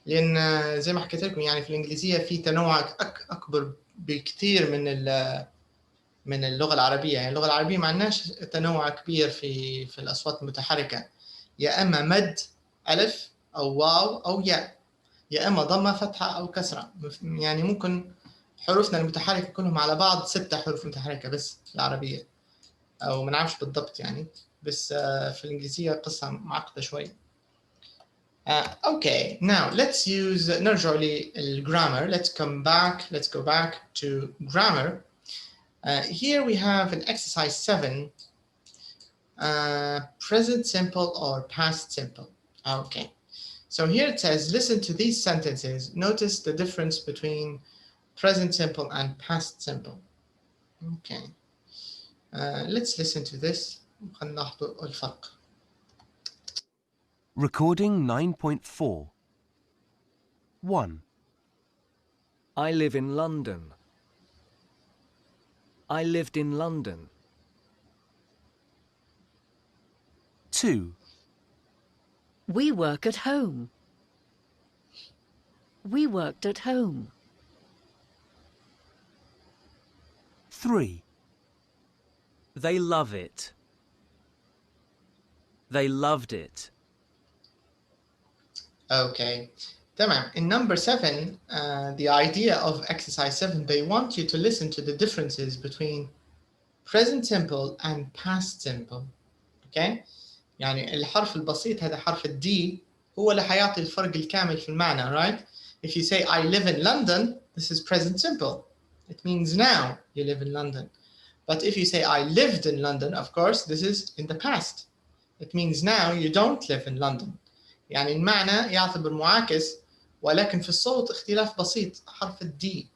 لأن زي ما حكيت لكم يعني في الإنجليزية في تنوع أكبر بكثير من اللغة العربية. يعني اللغة العربية ما عندناش تنوع كبير في الأصوات المتحركة، يا إما مد ألف أو واو أو ياء، يا إما ضمة فتحة أو كسرة. يعني ممكن حروفنا المتحركة كلهم على بعض 6 حروف متحركة بس في العربية، أو ما نعرفش بالضبط يعني، بس في الإنجليزية قصة معقدة شوي. Okay, now let's use نرجع للgrammar. Let's go back to grammar. Here we have an exercise 7, present simple or past simple. Okay, so here it says, listen to these sentences. Notice the difference between present simple and past simple. Okay, let's listen to this. نلاحظ الفرق. Recording 9.4. 1. I live in London. I lived in London. 2. We work at home. We worked at home. 3. They love it. They loved it. Okay, تمام. In number 7, the idea of exercise 7, they want you to listen to the differences between present simple and past simple. Okay, يعني الحرف البسيط هذا حرف D هو اللي حيعطي الفرق الكامل في المعنى, right? If you say I live in London, this is present simple. It means now you live in London. But if you say I lived in London, of course, this is in the past. It means now you don't live in London. يعني المعنى يعتبر معاكس، ولكن في الصوت اختلاف بسيط، حرف الدي،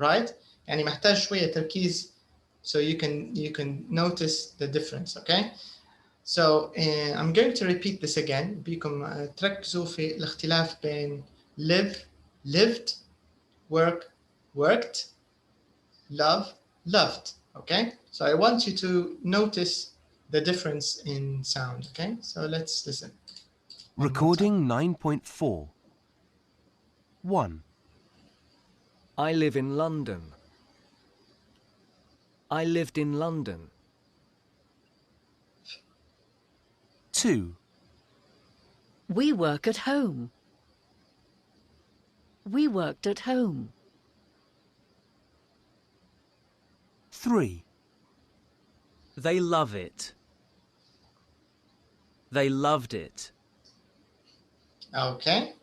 right? يعني محتاج شوية تركيز so you can notice the difference, okay? So I'm going to repeat this again. بيكم تركزوا في الاختلاف بين live, lived, work, worked, love, loved, Okay, so I want you to notice the difference in sound. Okay, so let's listen. Recording 9.4. 1, I live in London. I lived in London. 2, We work at home. We worked at home. 3, They love it. They loved it. Okay.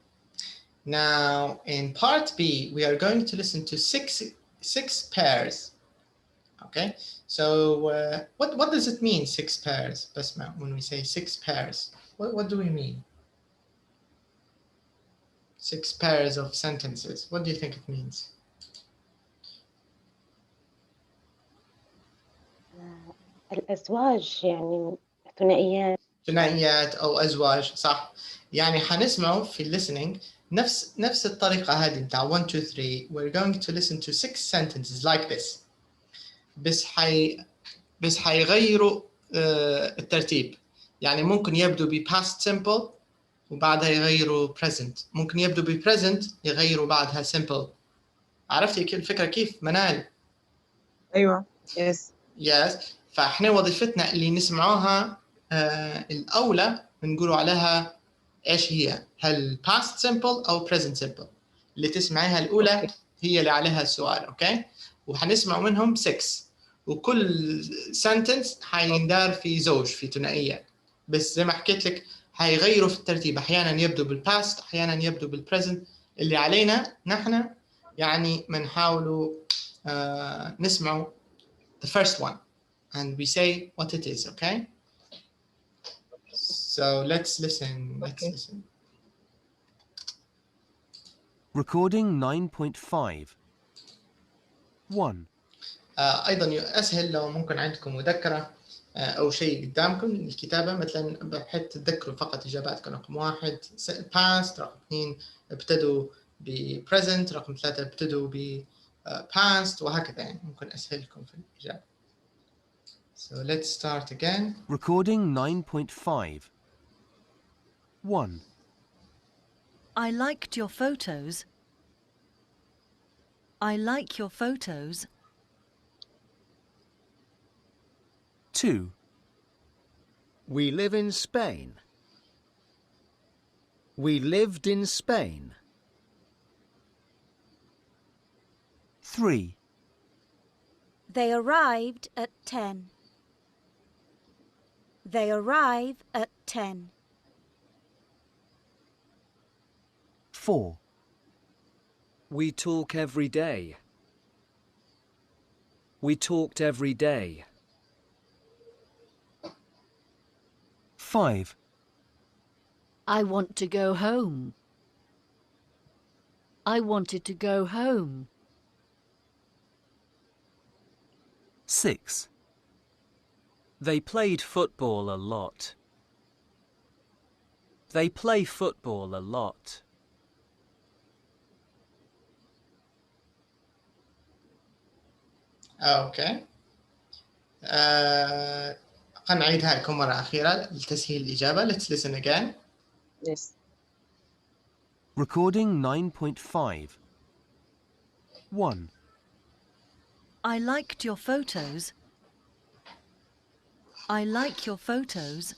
Now, in part B, we are going to listen to six pairs. Okay. So, what does it mean, 6 pairs, Basma, when we say 6 pairs? What do we mean? 6 pairs of sentences. What do you think it means? الأزواج يعني ثنائيات. ثنائيات أو أزواج، صح. يعني حنسمعه في listening نفس الطريقة هذه بتاع 1 2 3. We're going to listen to 6 sentences like this. بس حيغيروا الترتيب. يعني ممكن يبدو ب past simple وبعدها يغيروا present. ممكن يبدو ب present يغيروا بعدها simple. عرفتي كيف الفكرة كيف منال؟ أيوة yes. Yes. فاحنا وظيفتنا اللي نسمعوها الأولى بنقولوا عليها إيش هي؟ هل past simple أو present simple؟ اللي تسمعيها الأولى هي اللي عليها السؤال، أوكي؟ وحنسمع منهم 6 وكل sentence حيندار في زوج في ثنائية، بس زي ما حكيت لك حيغيروا في الترتيب، أحيانا يبدو بالpast أحيانا يبدو بالpresent. اللي علينا نحن يعني بنحاولوا نسمعوا the first one and we say what it is, okay? So let's listen. recording 9.5. 1, أيضا أسهل لو ممكن عندكم مذكرة أو شيء قدامكم الكتابة، مثلا بحيث تتذكروا فقط إجاباتكم. رقم 1 past، رقم 2 ابتدوا ب present، رقم 3 ابتدوا ب past، وهكذا. يعني ممكن أسهلكم في الإجابة. So let's start again. recording 9.5. 1, I liked your photos. I like your photos. 2, We live in Spain. We lived in Spain. 3, They arrived at 10. They arrive at 10. 4, We talk every day. We talked every day. 5, I want to go home. I wanted to go home. 6, They played football a lot. They play football a lot. اوكي. خلنا نعيدها لكم مرة أخيرة لتسهيل الإجابة. Let's listen again. Yes. recording 9.5. 1, I liked your photos. I like your photos.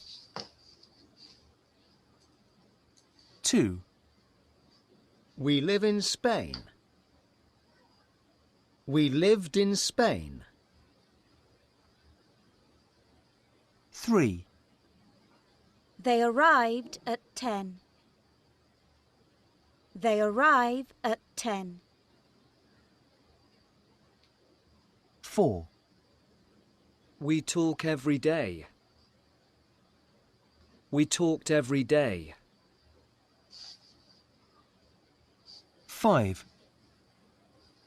2, We live in Spain. We lived in Spain. 3, They arrived at 10. They arrive at 10. 4, We talk every day. We talked every day. 5,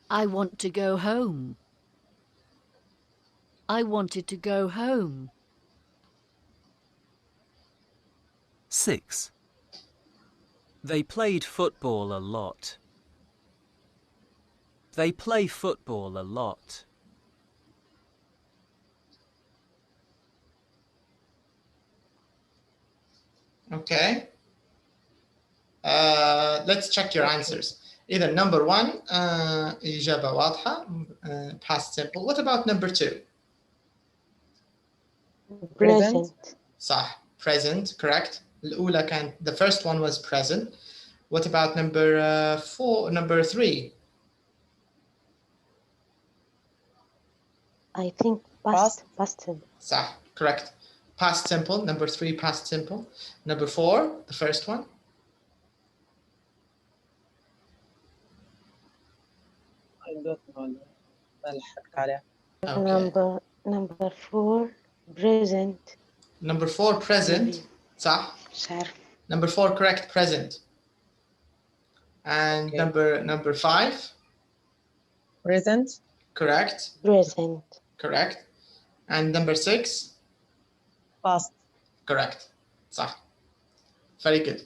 I want to go home. I wanted to go home. 6, They played football a lot. They play football a lot. Okay. Let's check your answers. إذا number 1 إجابة واضحة past simple. What about number 2? present, صح. Present, correct. الأولى كانت the first one was present. What about number 4? Number 3? I think past simple, صح. Correct. Past simple. Number 3 past simple. Number 4 the first one. I don't know. ما لحقت عليها. Okay. number 4 present. Number 4 present. صح. مش عارف. Number 4 correct, present. And Okay. number 5 Present. correct. Present, Correct. And number 6 Past. correct. صح. Very good.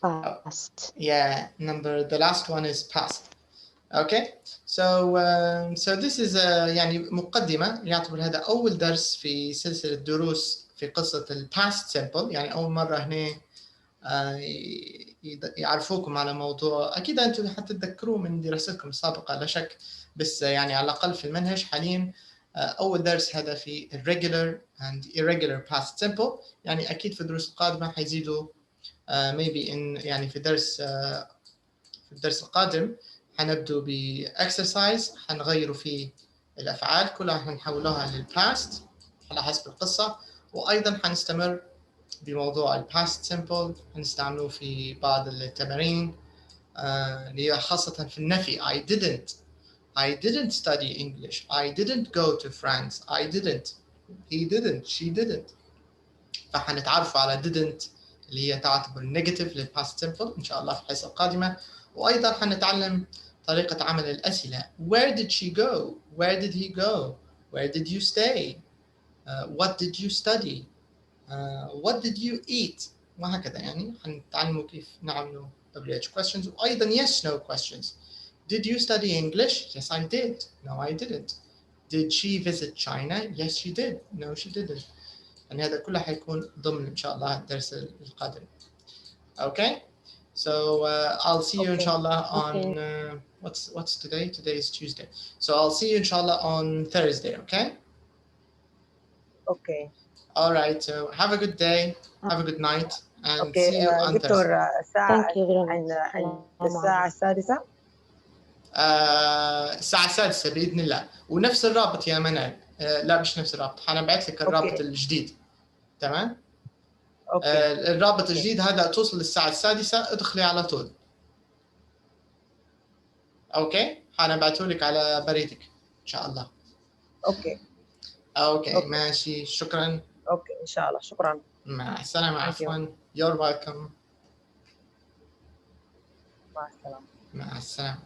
past. Yeah, the last one is past. Okay. So this is يعني مقدمة. يعتبر هذا أول درس في سلسلة دروس في قصة ال past simple. يعني أول مرة هنا يعرفوكم على موضوع أكيد أنتم حتتذكروه من دراستكم السابقة لا شك، بس يعني على الأقل في المنهج حاليا أول درس هذا في regular and irregular past simple. يعني أكيد في الدروس القادمة حيزيدوا maybe in يعني في الدرس القادم حنبدأ بإكسرسايز حنغيروا فيه الأفعال كلها حنحولوها للباست على حسب القصة، وأيضا حنستمر بموضوع الباست سيمبل حنستعملوه في بعض التمارين اللي هي خاصة في النفي. I didn't study English. I didn't go to France. I didn't. He didn't. She didn't. فحنتعرفوا على didn't اللي هي تعتبر negative للpast simple إن شاء الله في الحصة القادمة. وأيضا حنتعلم طريقة عمل الأسئلة. Where did she go? Where did he go? Where did you stay? What did you study? What did you eat? وهكذا يعني حنتعلموا كيف نعملوا WH questions وأيضا yes no questions. Did you study English? Yes I did. No I didn't. Did she visit China? Yes she did. No she didn't. يعني هذا كله حيكون ضمن إن شاء الله الدرس القادم. Okay? So I'll see you inshallah on what's today? Today is Tuesday. So I'll see you inshallah on Thursday, okay? Okay. All right. So have a good day. Have a good night and Okay. see you on Thursday. دكتور Thank you very عن much. الساعة السادسة. الساعة السادسة بإذن الله ونفس الرابط يا منال. لا مش نفس الرابط حنبعث لك الرابط الجديد. تمام؟ أوكي. الرابط الجديد هذا توصل للساعة السادسة ادخلي على طول. اوكي حنبعته لك على بريدك ان شاء الله. اوكي ماشي شكرا. اوكي ان شاء الله شكرا. مع السلامة. عفوا. You're welcome. مع السلامة. مع السلامة.